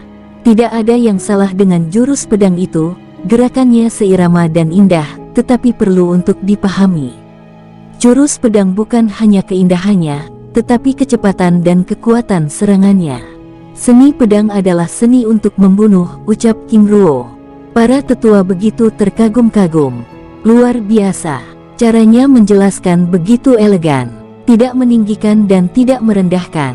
Tidak ada yang salah dengan jurus pedang itu, gerakannya seirama dan indah, tetapi perlu untuk dipahami. Jurus pedang bukan hanya keindahannya, tetapi kecepatan dan kekuatan serangannya. Seni pedang adalah seni untuk membunuh, ucap King Ruo. Para tetua begitu terkagum-kagum. Luar biasa, caranya menjelaskan begitu elegan, tidak meninggikan dan tidak merendahkan.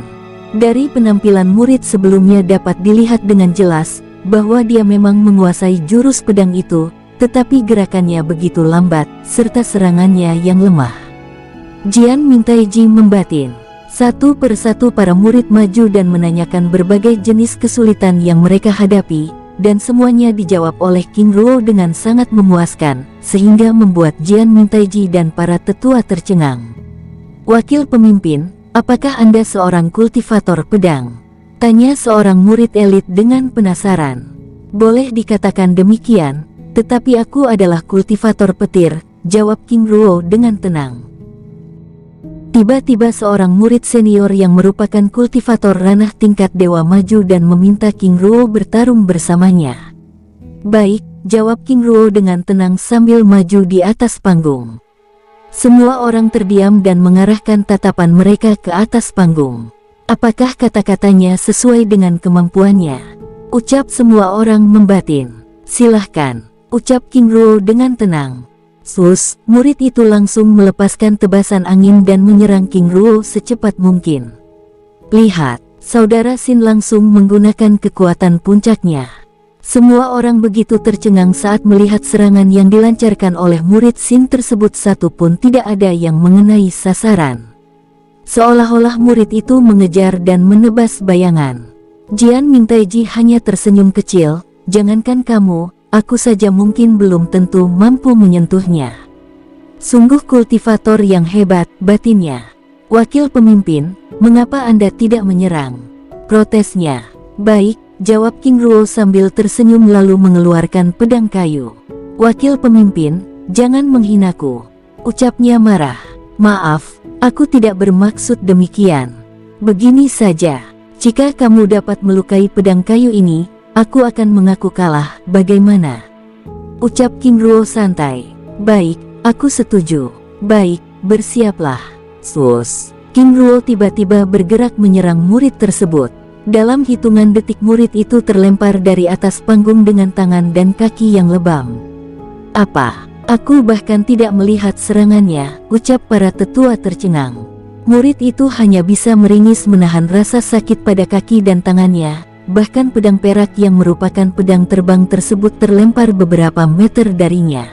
Dari penampilan murid sebelumnya dapat dilihat dengan jelas bahwa dia memang menguasai jurus pedang itu, tetapi gerakannya begitu lambat, serta serangannya yang lemah. Jian Mingtaiji membatin. Satu persatu para murid maju dan menanyakan berbagai jenis kesulitan yang mereka hadapi, dan semuanya dijawab oleh King Ruo dengan sangat memuaskan, sehingga membuat Jian Mingtaiji dan para tetua tercengang. Wakil pemimpin, apakah Anda seorang kultivator pedang? Tanya seorang murid elit dengan penasaran. Boleh dikatakan demikian, tetapi aku adalah kultivator petir, jawab King Ruo dengan tenang. Tiba-tiba seorang murid senior yang merupakan kultivator ranah tingkat dewa maju dan meminta King Ruo bertarung bersamanya. Baik, jawab King Ruo dengan tenang sambil maju di atas panggung. Semua orang terdiam dan mengarahkan tatapan mereka ke atas panggung. Apakah kata-katanya sesuai dengan kemampuannya? Ucap semua orang membatin. Silahkan, ucap King Ruo dengan tenang. Sus, murid itu langsung melepaskan tebasan angin dan menyerang King Ruo secepat mungkin. Lihat, saudara Sin langsung menggunakan kekuatan puncaknya. Semua orang begitu tercengang saat melihat serangan yang dilancarkan oleh murid Sin tersebut, satu pun tidak ada yang mengenai sasaran. Seolah-olah murid itu mengejar dan menebas bayangan. Jian Mingtaiji hanya tersenyum kecil, jangankan kamu, aku saja mungkin belum tentu mampu menyentuhnya. Sungguh kultivator yang hebat, batinnya. Wakil pemimpin, mengapa Anda tidak menyerang? Protesnya. Baik, jawab King Ruo sambil tersenyum lalu mengeluarkan pedang kayu. Wakil pemimpin, jangan menghinaku, ucapnya marah. Maaf, aku tidak bermaksud demikian. Begini saja, jika kamu dapat melukai pedang kayu ini, aku akan mengaku kalah, bagaimana? Ucap King Ruo santai. Baik, aku setuju. Baik, bersiaplah. Sus. King Ruo tiba-tiba bergerak menyerang murid tersebut. Dalam hitungan detik murid itu terlempar dari atas panggung dengan tangan dan kaki yang lebam. Apa? Aku bahkan tidak melihat serangannya, ucap para tetua tercengang. Murid itu hanya bisa meringis menahan rasa sakit pada kaki dan tangannya. Bahkan pedang perak yang merupakan pedang terbang tersebut terlempar beberapa meter darinya.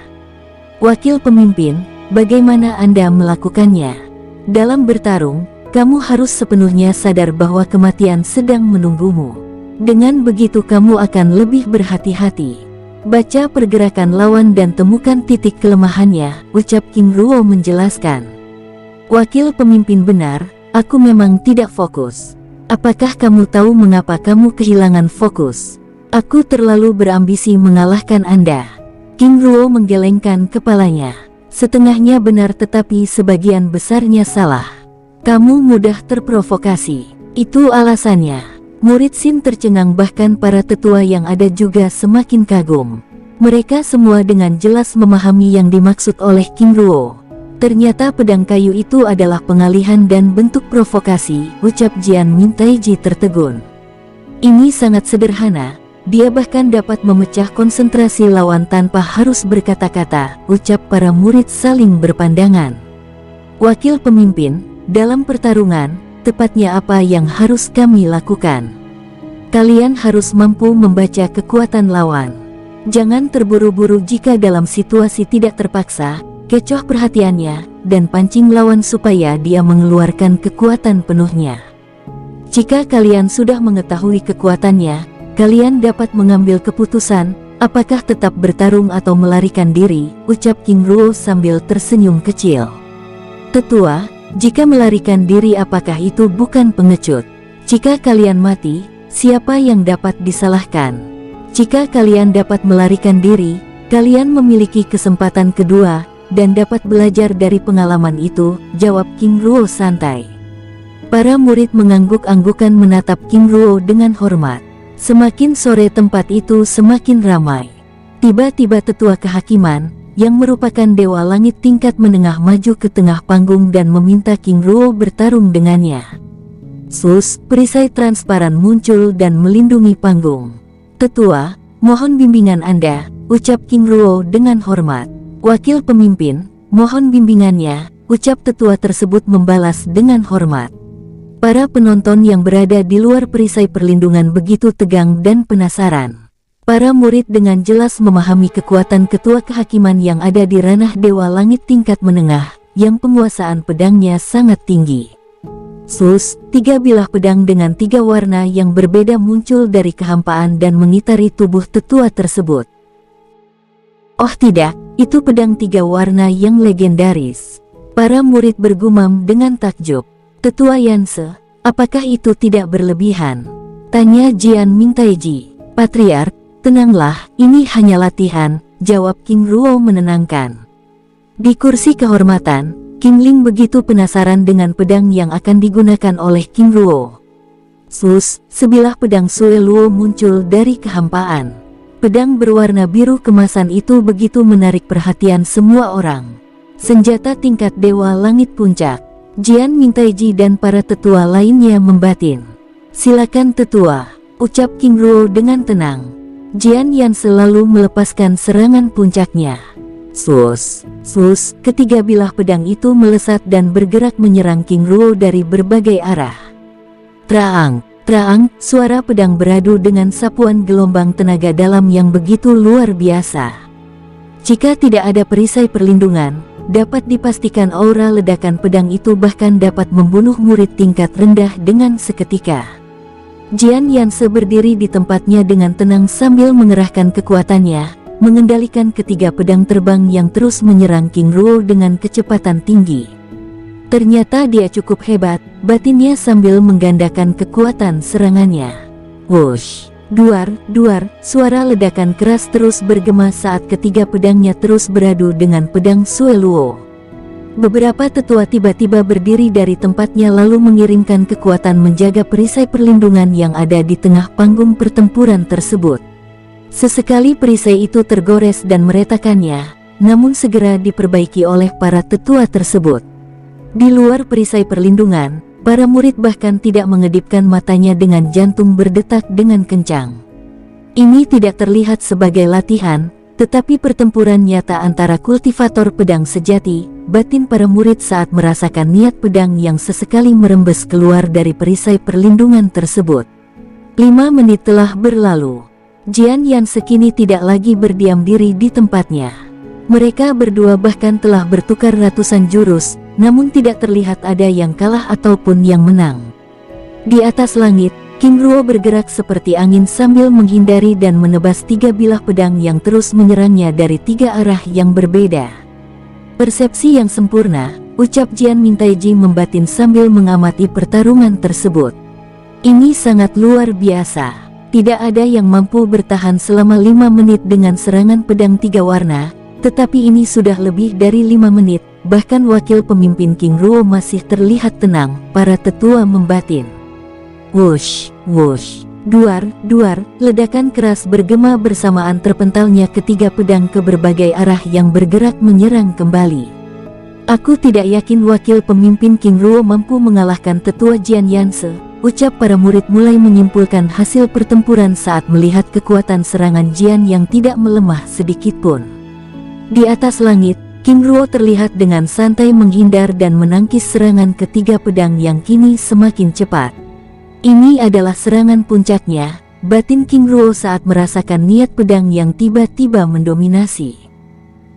Wakil pemimpin, bagaimana Anda melakukannya? Dalam bertarung, kamu harus sepenuhnya sadar bahwa kematian sedang menunggumu. Dengan begitu kamu akan lebih berhati-hati. Baca pergerakan lawan dan temukan titik kelemahannya, ucap King Ruo menjelaskan. Wakil pemimpin benar, aku memang tidak fokus. Apakah kamu tahu mengapa kamu kehilangan fokus? Aku terlalu berambisi mengalahkan Anda. King Ruo menggelengkan kepalanya. Setengahnya benar tetapi sebagian besarnya salah. Kamu mudah terprovokasi. Itu alasannya. Murid Xin tercengang, bahkan para tetua yang ada juga semakin kagum. Mereka semua dengan jelas memahami yang dimaksud oleh King Ruo. Ternyata pedang kayu itu adalah pengalihan dan bentuk provokasi, ucap Jian Mintaiji tertegun. Ini sangat sederhana, dia bahkan dapat memecah konsentrasi lawan tanpa harus berkata-kata, ucap para murid saling berpandangan. Wakil pemimpin, dalam pertarungan, tepatnya apa yang harus kami lakukan? Kalian harus mampu membaca kekuatan lawan. Jangan terburu-buru jika dalam situasi tidak terpaksa, kecoh perhatiannya, dan pancing lawan supaya dia mengeluarkan kekuatan penuhnya. Jika kalian sudah mengetahui kekuatannya, kalian dapat mengambil keputusan, apakah tetap bertarung atau melarikan diri, ucap King Ruo sambil tersenyum kecil. Tetua, jika melarikan diri apakah itu bukan pengecut? Jika kalian mati, siapa yang dapat disalahkan? Jika kalian dapat melarikan diri, kalian memiliki kesempatan kedua, dan dapat belajar dari pengalaman itu, jawab King Ruo santai. Para murid mengangguk-anggukan menatap King Ruo dengan hormat. Semakin sore tempat itu semakin ramai. Tiba-tiba tetua kehakiman, yang merupakan dewa langit tingkat menengah maju ke tengah panggung dan meminta King Ruo bertarung dengannya. Sus, perisai transparan muncul dan melindungi panggung. Tetua, mohon bimbingan Anda, ucap King Ruo dengan hormat. Wakil pemimpin, mohon bimbingannya, ucap tetua tersebut membalas dengan hormat. Para penonton yang berada di luar perisai perlindungan begitu tegang dan penasaran. Para murid dengan jelas memahami kekuatan ketua kehakiman yang ada di ranah dewa langit tingkat menengah, yang penguasaan pedangnya sangat tinggi. Sus, 3 bilah pedang dengan 3 warna yang berbeda muncul dari kehampaan dan mengitari tubuh tetua tersebut. Oh tidak, itu pedang 3 warna yang legendaris. Para murid bergumam dengan takjub. Tetua Yanse, apakah itu tidak berlebihan? Tanya Jian Mintaiji. Patriark, tenanglah, ini hanya latihan, jawab King Ruo menenangkan. Di kursi kehormatan, King Ling begitu penasaran dengan pedang yang akan digunakan oleh King Ruo. Sus, sebilah pedang Sue Luo muncul dari kehampaan. Pedang berwarna biru kemasan itu begitu menarik perhatian semua orang. Senjata tingkat dewa langit puncak. Jian Mintaiji dan para tetua lainnya membatin. Silakan tetua, ucap King Ruo dengan tenang. Jian Yan selalu melepaskan serangan puncaknya. Sus, ketiga bilah pedang itu melesat dan bergerak menyerang King Ruo dari berbagai arah. Traang, suara pedang beradu dengan sapuan gelombang tenaga dalam yang begitu luar biasa. Jika tidak ada perisai perlindungan, dapat dipastikan aura ledakan pedang itu bahkan dapat membunuh murid tingkat rendah dengan seketika. Jian Yanse berdiri di tempatnya dengan tenang sambil mengerahkan kekuatannya, mengendalikan ketiga pedang terbang yang terus menyerang King Ruo dengan kecepatan tinggi. Ternyata dia cukup hebat, batinnya sambil menggandakan kekuatan serangannya. Wush, duar, suara ledakan keras terus bergema saat ketiga pedangnya terus beradu dengan pedang Sue Luo. Beberapa tetua tiba-tiba berdiri dari tempatnya lalu mengirimkan kekuatan menjaga perisai perlindungan yang ada di tengah panggung pertempuran tersebut. Sesekali perisai itu tergores dan meretakannya, namun segera diperbaiki oleh para tetua tersebut. Di luar perisai perlindungan, para murid bahkan tidak mengedipkan matanya dengan jantung berdetak dengan kencang. Ini tidak terlihat sebagai latihan, tetapi pertempuran nyata antara kultivator pedang sejati, batin para murid saat merasakan niat pedang yang sesekali merembes keluar dari perisai perlindungan tersebut. 5 menit telah berlalu. Jian Yanse kini tidak lagi berdiam diri di tempatnya. Mereka berdua bahkan telah bertukar ratusan jurus, namun tidak terlihat ada yang kalah ataupun yang menang. Di atas langit, King Ruo bergerak seperti angin sambil menghindari dan menebas 3 bilah pedang yang terus menyerangnya dari 3 arah yang berbeda. Persepsi yang sempurna, ucap Jian Mintaiji membatin sambil mengamati pertarungan tersebut. Ini sangat luar biasa. Tidak ada yang mampu bertahan selama 5 menit dengan serangan pedang 3 warna, tetapi ini sudah lebih dari 5 menit, bahkan wakil pemimpin King Ruo masih terlihat tenang, para tetua membatin. Wush, wush, duar, duar, ledakan keras bergema bersamaan terpentalnya ketiga pedang ke berbagai arah yang bergerak menyerang kembali. Aku tidak yakin wakil pemimpin King Ruo mampu mengalahkan tetua Jian Yanse, ucap para murid mulai menyimpulkan hasil pertempuran saat melihat kekuatan serangan Jian yang tidak melemah sedikitpun. Di atas langit, King Ruo terlihat dengan santai menghindar dan menangkis serangan ketiga pedang yang kini semakin cepat. Ini adalah serangan puncaknya, batin King Ruo saat merasakan niat pedang yang tiba-tiba mendominasi.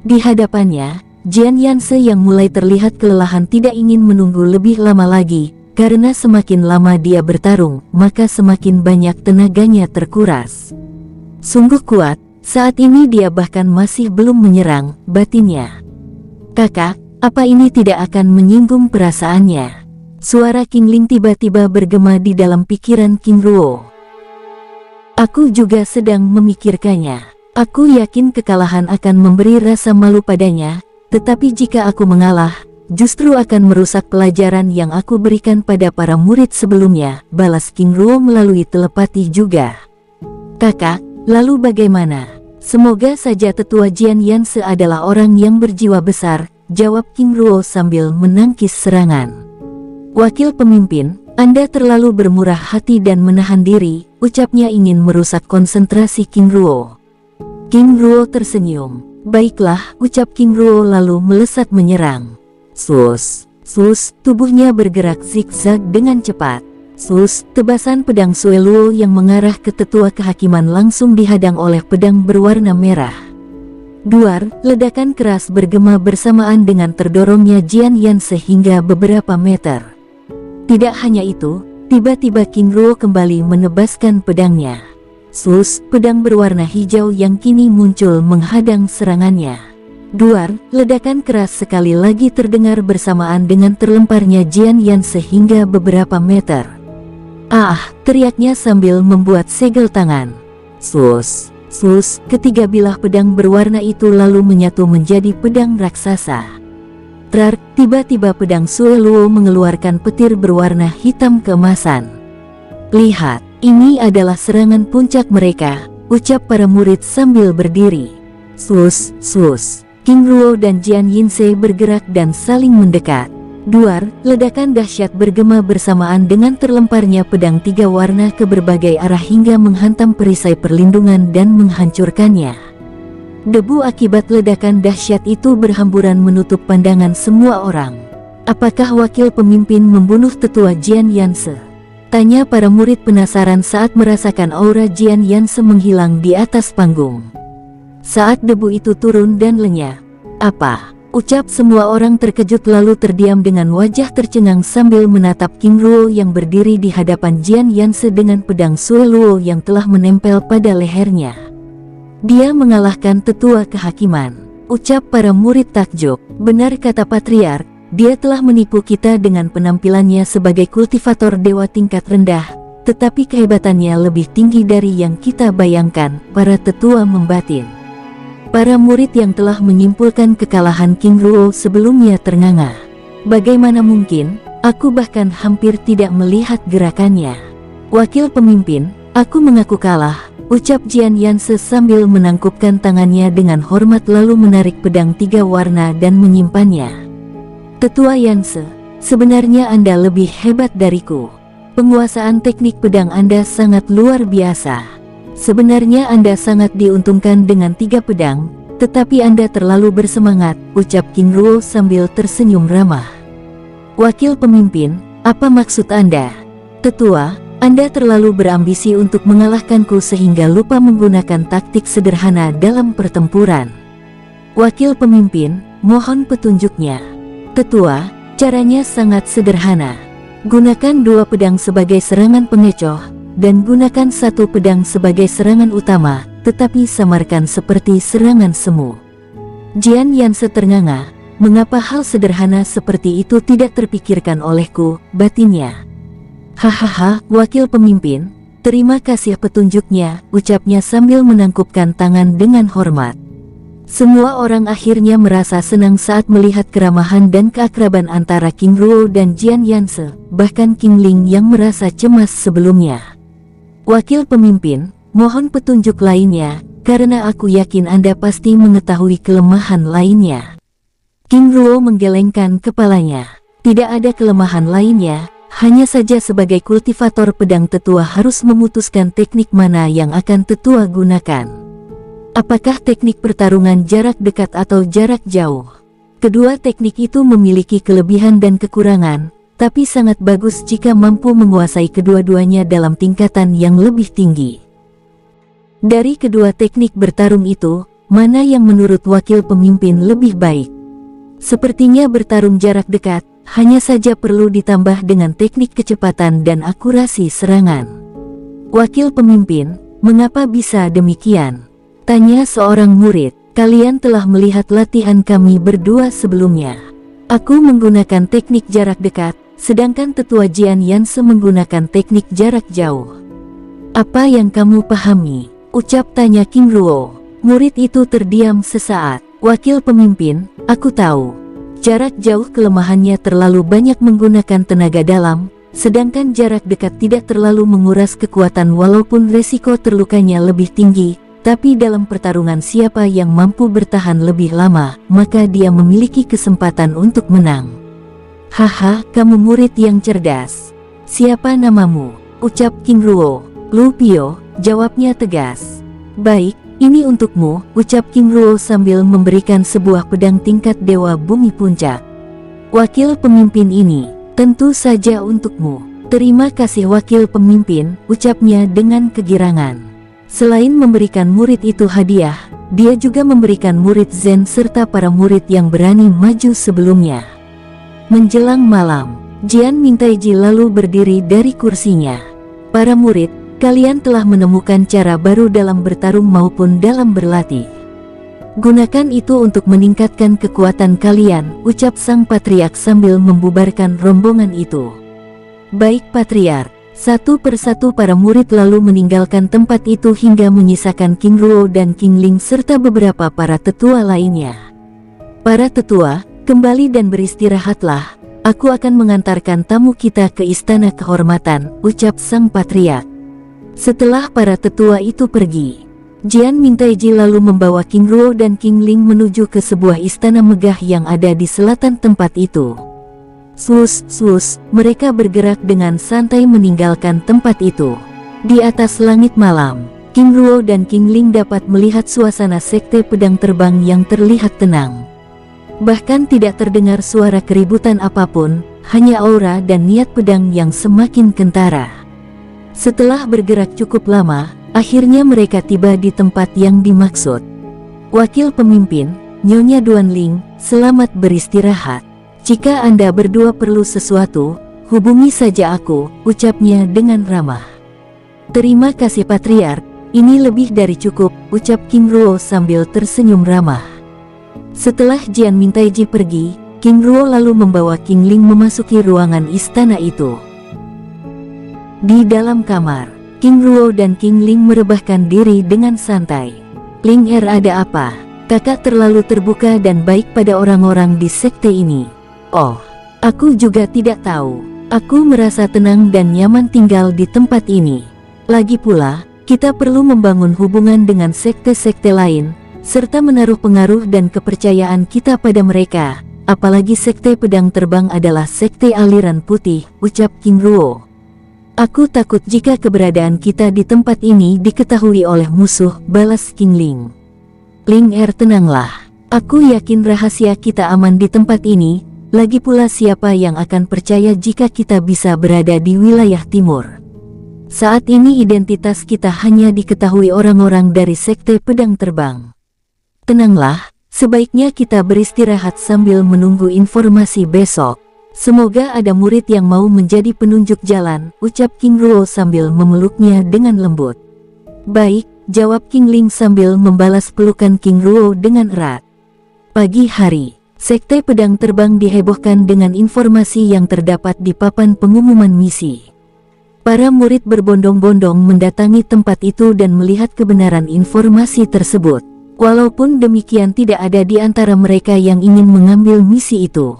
Di hadapannya, Jian Yanse yang mulai terlihat kelelahan tidak ingin menunggu lebih lama lagi, karena semakin lama dia bertarung, maka semakin banyak tenaganya terkuras. Sungguh kuat, saat ini dia bahkan masih belum menyerang, batinnya. Kakak, apa ini tidak akan menyinggung perasaannya? Suara King Ling tiba-tiba bergema di dalam pikiran King Ruo. Aku juga sedang memikirkannya. Aku yakin kekalahan akan memberi rasa malu padanya, tetapi jika aku mengalah, justru akan merusak pelajaran yang aku berikan pada para murid sebelumnya, balas King Ruo melalui telepati juga. Kakak, lalu bagaimana? Semoga saja tetua Jian Yanse adalah orang yang berjiwa besar, jawab King Ruo sambil menangkis serangan. Wakil pemimpin, Anda terlalu bermurah hati dan menahan diri, ucapnya ingin merusak konsentrasi King Ruo. King Ruo tersenyum. Baiklah, ucap King Ruo lalu melesat menyerang. Sus, sus, tubuhnya bergerak zigzag dengan cepat. Sus, tebasan pedang Sueluo yang mengarah ke tetua kehakiman langsung dihadang oleh pedang berwarna merah. Duar, ledakan keras bergema bersamaan dengan terdorongnya Jian Yanse hingga beberapa meter. Tidak hanya itu, tiba-tiba King Ruo kembali menebaskan pedangnya. Sus, pedang berwarna hijau yang kini muncul menghadang serangannya. Duar, ledakan keras sekali lagi terdengar bersamaan dengan terlemparnya Jian Yanse hingga beberapa meter. Ah, teriaknya sambil membuat segel tangan. Sus, sus, ketiga bilah pedang berwarna itu lalu menyatu menjadi pedang raksasa. Trar, tiba-tiba pedang Sueluo mengeluarkan petir berwarna hitam keemasan. Lihat, ini adalah serangan puncak mereka, ucap para murid sambil berdiri. Sus, sus, King Ruo dan Jian Yinse bergerak dan saling mendekat. Duar, ledakan dahsyat bergema bersamaan dengan terlemparnya pedang 3 warna ke berbagai arah hingga menghantam perisai perlindungan dan menghancurkannya. Debu akibat ledakan dahsyat itu berhamburan menutup pandangan semua orang. Apakah wakil pemimpin membunuh tetua Jian Yanse? Tanya para murid penasaran saat merasakan aura Jian Yanse menghilang di atas panggung. Saat debu itu turun dan lenyap. Apa? Ucap semua orang terkejut lalu terdiam dengan wajah tercengang sambil menatap King Ruo yang berdiri di hadapan Jian Yanse dengan pedang Sueluo yang telah menempel pada lehernya. Dia mengalahkan tetua kehakiman. Ucap para murid takjub. Benar kata patriark, dia telah menipu kita dengan penampilannya sebagai kultivator dewa tingkat rendah, tetapi kehebatannya lebih tinggi dari yang kita bayangkan, para tetua membatin. Para murid yang telah menyimpulkan kekalahan King Ruo sebelumnya ternganga. Bagaimana mungkin, aku bahkan hampir tidak melihat gerakannya. Wakil pemimpin, aku mengaku kalah, ucap Jian Yanse sambil menangkupkan tangannya dengan hormat lalu menarik pedang 3 warna dan menyimpannya. Tetua Yanse, sebenarnya Anda lebih hebat dariku. Penguasaan teknik pedang Anda sangat luar biasa. Sebenarnya Anda sangat diuntungkan dengan 3 pedang, tetapi Anda terlalu bersemangat, ucap King Ruo sambil tersenyum ramah. Wakil pemimpin, apa maksud Anda? Tetua, Anda terlalu berambisi untuk mengalahkanku sehingga lupa menggunakan taktik sederhana dalam pertempuran. Wakil pemimpin, mohon petunjuknya. Tetua, caranya sangat sederhana. Gunakan 2 pedang sebagai serangan pengecoh, dan gunakan 1 pedang sebagai serangan utama, tetapi samarkan seperti serangan semu. Jian Yanse ternganga, mengapa hal sederhana seperti itu tidak terpikirkan olehku, batinnya. Hahaha, wakil pemimpin, terima kasih petunjuknya, ucapnya sambil menangkupkan tangan dengan hormat. Semua orang akhirnya merasa senang saat melihat keramahan dan keakraban antara King Ruo dan Jian Yanse, bahkan King Ling yang merasa cemas sebelumnya. Wakil pemimpin, mohon petunjuk lainnya, karena aku yakin Anda pasti mengetahui kelemahan lainnya. King Ruo menggelengkan kepalanya. Tidak ada kelemahan lainnya, hanya saja sebagai kultivator pedang tetua harus memutuskan teknik mana yang akan tetua gunakan. Apakah teknik pertarungan jarak dekat atau jarak jauh? Kedua teknik itu memiliki kelebihan dan kekurangan, tapi sangat bagus jika mampu menguasai kedua-duanya dalam tingkatan yang lebih tinggi. Dari kedua teknik bertarung itu, mana yang menurut wakil pemimpin lebih baik? Sepertinya bertarung jarak dekat, hanya saja perlu ditambah dengan teknik kecepatan dan akurasi serangan. Wakil pemimpin, mengapa bisa demikian? Tanya seorang murid. Kalian telah melihat latihan kami berdua sebelumnya. Aku menggunakan teknik jarak dekat, sedangkan tetua Jian Yanse menggunakan teknik jarak jauh. Apa yang kamu pahami? Ucap tanya King Ruo. Murid itu terdiam sesaat. Wakil pemimpin, aku tahu. Jarak jauh kelemahannya terlalu banyak menggunakan tenaga dalam, sedangkan jarak dekat tidak terlalu menguras kekuatan walaupun resiko terlukanya lebih tinggi. Tapi dalam pertarungan siapa yang mampu bertahan lebih lama, maka dia memiliki kesempatan untuk menang. Haha, kamu murid yang cerdas. Siapa namamu? Ucap King Ruo. Lu Pio, jawabnya tegas. Baik, ini untukmu, ucap King Ruo sambil memberikan sebuah pedang tingkat Dewa Bumi Puncak. Wakil pemimpin ini, tentu saja untukmu. Terima kasih wakil pemimpin, ucapnya dengan kegirangan. Selain memberikan murid itu hadiah, dia juga memberikan murid Zen serta para murid yang berani maju sebelumnya. Menjelang malam, Jian Mingtaiji lalu berdiri dari kursinya. Para murid, kalian telah menemukan cara baru dalam bertarung maupun dalam berlatih. Gunakan itu untuk meningkatkan kekuatan kalian, ucap sang patriark sambil membubarkan rombongan itu. Baik patriark. Satu persatu para murid lalu meninggalkan tempat itu hingga menyisakan King Ruo dan King Ling serta beberapa para tetua lainnya. Para tetua, kembali dan beristirahatlah. Aku akan mengantarkan tamu kita ke istana kehormatan, ucap sang patriark. Setelah para tetua itu pergi, Jian Mingtaiji lalu membawa King Ruo dan King Ling menuju ke sebuah istana megah yang ada di selatan tempat itu. Sus, mereka bergerak dengan santai meninggalkan tempat itu. Di atas langit malam, King Ruo dan King Ling dapat melihat suasana sekte pedang terbang yang terlihat tenang. Bahkan tidak terdengar suara keributan apapun, hanya aura dan niat pedang yang semakin kentara. Setelah bergerak cukup lama, akhirnya mereka tiba di tempat yang dimaksud. Wakil pemimpin, Nyonya Duanling, selamat beristirahat. Jika Anda berdua perlu sesuatu, hubungi saja aku, ucapnya dengan ramah. Terima kasih patriark, ini lebih dari cukup, ucap King Ruo sambil tersenyum ramah. Setelah Jian Mingtaiji pergi, King Ruo lalu membawa King Ling memasuki ruangan istana itu. Di dalam kamar, King Ruo dan King Ling merebahkan diri dengan santai. Ling ada apa? Kakak terlalu terbuka dan baik pada orang-orang di sekte ini. Oh, aku juga tidak tahu. Aku merasa tenang dan nyaman tinggal di tempat ini. Lagi pula, kita perlu membangun hubungan dengan sekte-sekte lain, serta menaruh pengaruh dan kepercayaan kita pada mereka. Apalagi sekte pedang terbang adalah sekte aliran putih, ucap King Ruo. Aku takut jika keberadaan kita di tempat ini diketahui oleh musuh, balas King Ling. Ling tenanglah. Aku yakin rahasia kita aman di tempat ini. Lagi pula siapa yang akan percaya jika kita bisa berada di wilayah timur? Saat ini identitas kita hanya diketahui orang-orang dari sekte pedang terbang. Tenanglah, Sebaiknya kita beristirahat sambil menunggu informasi besok. Semoga ada murid yang mau menjadi penunjuk jalan, ucap King Ruo sambil memeluknya dengan lembut. Baik, jawab King Ling sambil membalas pelukan King Ruo dengan erat. Pagi hari, Sekte Pedang Terbang dihebohkan dengan informasi yang terdapat di papan pengumuman misi. Para murid berbondong-bondong mendatangi tempat itu dan melihat kebenaran informasi tersebut. Walaupun demikian tidak ada di antara mereka yang ingin mengambil misi itu.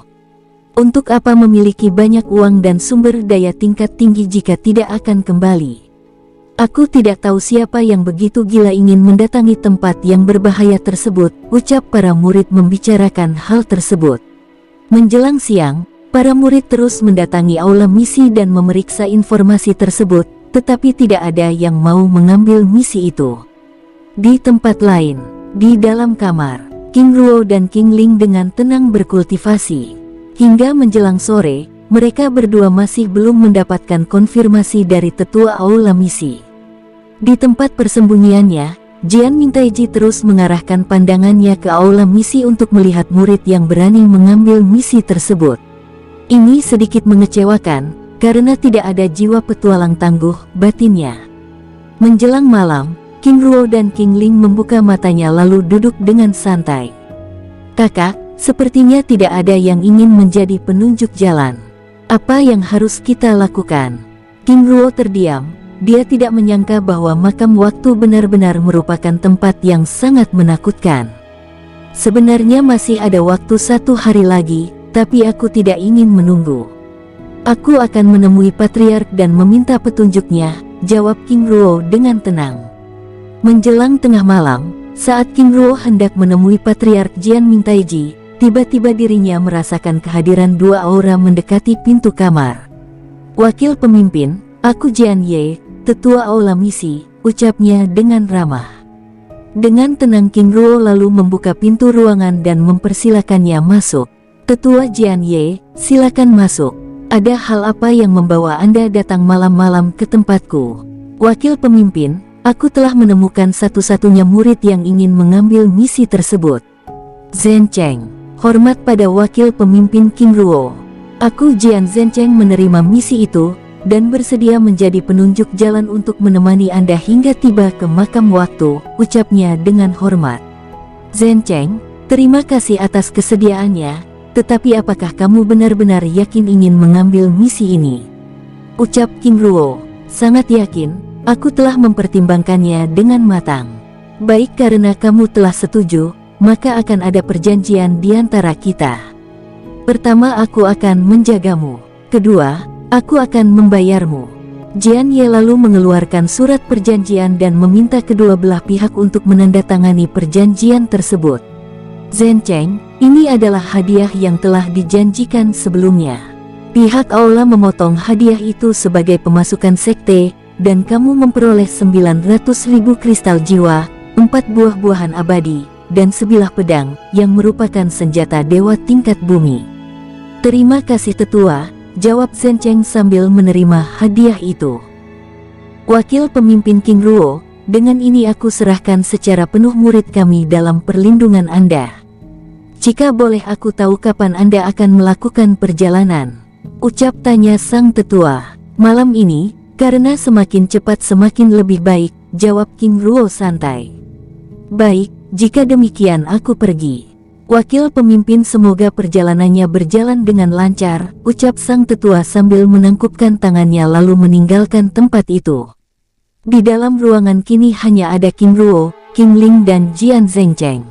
Untuk apa memiliki banyak uang dan sumber daya tingkat tinggi jika tidak akan kembali? Aku tidak tahu siapa yang begitu gila ingin mendatangi tempat yang berbahaya tersebut, ucap para murid membicarakan hal tersebut. Menjelang siang, para murid terus mendatangi aula misi dan memeriksa informasi tersebut, tetapi tidak ada yang mau mengambil misi itu. Di tempat lain, di dalam kamar, King Ruo dan King Ling dengan tenang berkultivasi. Hingga menjelang sore, mereka berdua masih belum mendapatkan konfirmasi dari tetua aula misi. Di tempat persembunyiannya, Jian Mingtaiji terus mengarahkan pandangannya ke aula misi untuk melihat murid yang berani mengambil misi tersebut. Ini sedikit mengecewakan, karena tidak ada jiwa petualang tangguh, batinnya. Menjelang malam, King Ruo dan King Ling membuka matanya lalu duduk dengan santai. Kakak, sepertinya tidak ada yang ingin menjadi penunjuk jalan. Apa yang harus kita lakukan? King Ruo terdiam, dia tidak menyangka bahwa makam waktu benar-benar merupakan tempat yang sangat menakutkan. Sebenarnya masih ada waktu 1 hari lagi, tapi aku tidak ingin menunggu. Aku akan menemui Patriark dan meminta petunjuknya, jawab King Ruo dengan tenang. Menjelang tengah malam, saat King Ruo hendak menemui Patriark Jian Mingtaiji, tiba-tiba dirinya merasakan kehadiran 2 aura mendekati pintu kamar. Wakil pemimpin, aku Jian Ye, tetua aula misi, ucapnya dengan ramah. Dengan tenang King Ruo lalu membuka pintu ruangan dan mempersilakannya masuk. Tetua Jian Ye, silakan masuk. Ada hal apa yang membawa Anda datang malam-malam ke tempatku? Wakil pemimpin, aku telah menemukan satu-satunya murid yang ingin mengambil misi tersebut. Zhen Cheng. Hormat pada wakil pemimpin King Ruo. Aku Jian Zhen Cheng menerima misi itu, dan bersedia menjadi penunjuk jalan untuk menemani Anda hingga tiba ke makam waktu, ucapnya dengan hormat. Zhen Cheng, terima kasih atas kesediaannya, tetapi apakah kamu benar-benar yakin ingin mengambil misi ini? Ucap King Ruo, sangat yakin, aku telah mempertimbangkannya dengan matang. Baik, karena kamu telah setuju, maka akan ada perjanjian di antara kita. Pertama, aku akan menjagamu. Kedua, aku akan membayarmu. Jian Ye lalu mengeluarkan surat perjanjian dan meminta kedua belah pihak untuk menandatangani perjanjian tersebut. Zhen Cheng, ini adalah hadiah yang telah dijanjikan sebelumnya. Pihak aula memotong hadiah itu sebagai pemasukan sekte, dan kamu memperoleh 900.000 kristal jiwa, 4 buah-buahan abadi, dan sebilah pedang, yang merupakan senjata dewa tingkat bumi. Terima kasih tetua, jawab Zhen Cheng sambil menerima hadiah itu. Wakil pemimpin King Ruo, dengan ini aku serahkan secara penuh murid kami dalam perlindungan Anda. Jika boleh aku tahu kapan Anda akan melakukan perjalanan? Ucap tanya sang tetua. Malam ini, karena semakin cepat semakin lebih baik, jawab King Ruo santai. Baik, jika demikian aku pergi. Wakil pemimpin semoga perjalanannya berjalan dengan lancar, ucap sang tetua sambil menangkupkan tangannya lalu meninggalkan tempat itu. Di dalam ruangan kini hanya ada King Ruo, King Ling dan Jian Zhen Cheng.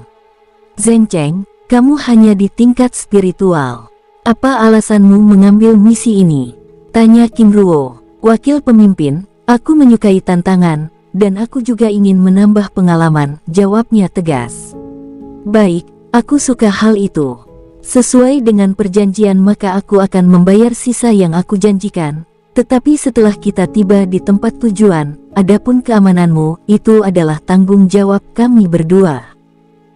Zhen Cheng, kamu hanya di tingkat spiritual. Apa alasanmu mengambil misi ini? Tanya King Ruo. Wakil pemimpin, aku menyukai tantangan, dan aku juga ingin menambah pengalaman, jawabnya tegas. Baik, aku suka hal itu. Sesuai dengan perjanjian maka aku akan membayar sisa yang aku janjikan, tetapi setelah kita tiba di tempat tujuan, adapun keamananmu, itu adalah tanggung jawab kami berdua.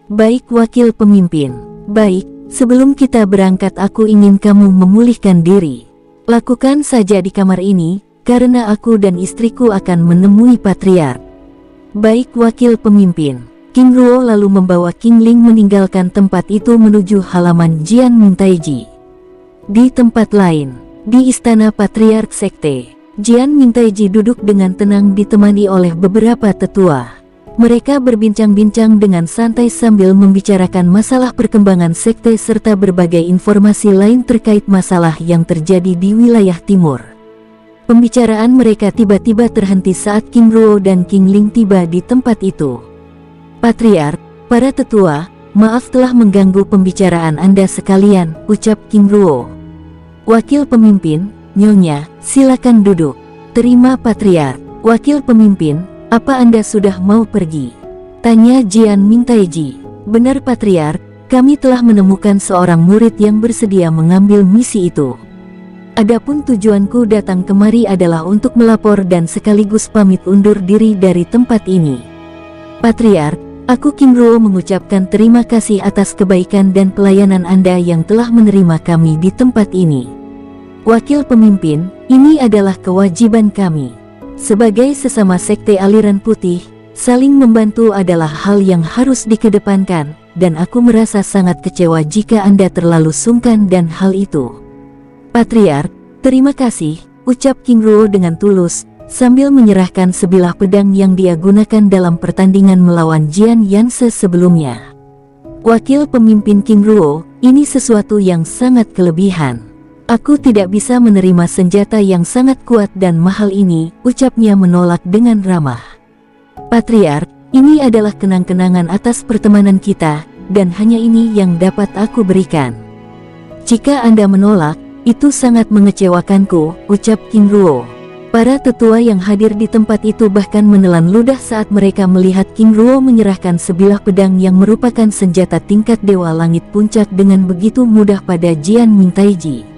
Baik wakil pemimpin, baik, sebelum kita berangkat aku ingin kamu memulihkan diri. Lakukan saja di kamar ini, karena aku dan istriku akan menemui Patriark. Baik wakil pemimpin. King Ruo lalu membawa King Ling meninggalkan tempat itu menuju halaman Jian Mingtaiji. Di tempat lain, di istana Patriark Sekte, Jian Mingtaiji duduk dengan tenang ditemani oleh beberapa tetua. Mereka berbincang-bincang dengan santai sambil membicarakan masalah perkembangan sekte serta berbagai informasi lain terkait masalah yang terjadi di wilayah timur. Pembicaraan mereka tiba-tiba terhenti saat King Ruo dan King Ling tiba di tempat itu. Patriark, para tetua, maaf telah mengganggu pembicaraan Anda sekalian, ucap King Ruo. Wakil pemimpin, Nyonya, silakan duduk. Terima Patriark. Wakil pemimpin, apa Anda sudah mau pergi? Tanya Jian Mingtaiji. Benar Patriark, kami telah menemukan seorang murid yang bersedia mengambil misi itu. Adapun tujuanku datang kemari adalah untuk melapor dan sekaligus pamit undur diri dari tempat ini. Patriark, aku King Ruo mengucapkan terima kasih atas kebaikan dan pelayanan Anda yang telah menerima kami di tempat ini. Wakil pemimpin, ini adalah kewajiban kami. Sebagai sesama sekte aliran putih, saling membantu adalah hal yang harus dikedepankan, dan aku merasa sangat kecewa jika Anda terlalu sungkan dan hal itu. Patriark, terima kasih, ucap King Ruo dengan tulus, sambil menyerahkan sebilah pedang yang dia gunakan dalam pertandingan melawan Jian Yanse sebelumnya. Wakil pemimpin King Ruo, ini sesuatu yang sangat kelebihan. Aku tidak bisa menerima senjata yang sangat kuat dan mahal ini, ucapnya menolak dengan ramah. Patriark, ini adalah kenang-kenangan atas pertemanan kita, dan hanya ini yang dapat aku berikan. Jika Anda menolak, itu sangat mengecewakanku, ucap King Ruo. Para tetua yang hadir di tempat itu bahkan menelan ludah saat mereka melihat King Ruo menyerahkan sebilah pedang yang merupakan senjata tingkat Dewa Langit Puncak dengan begitu mudah pada Jian Mingtaiji.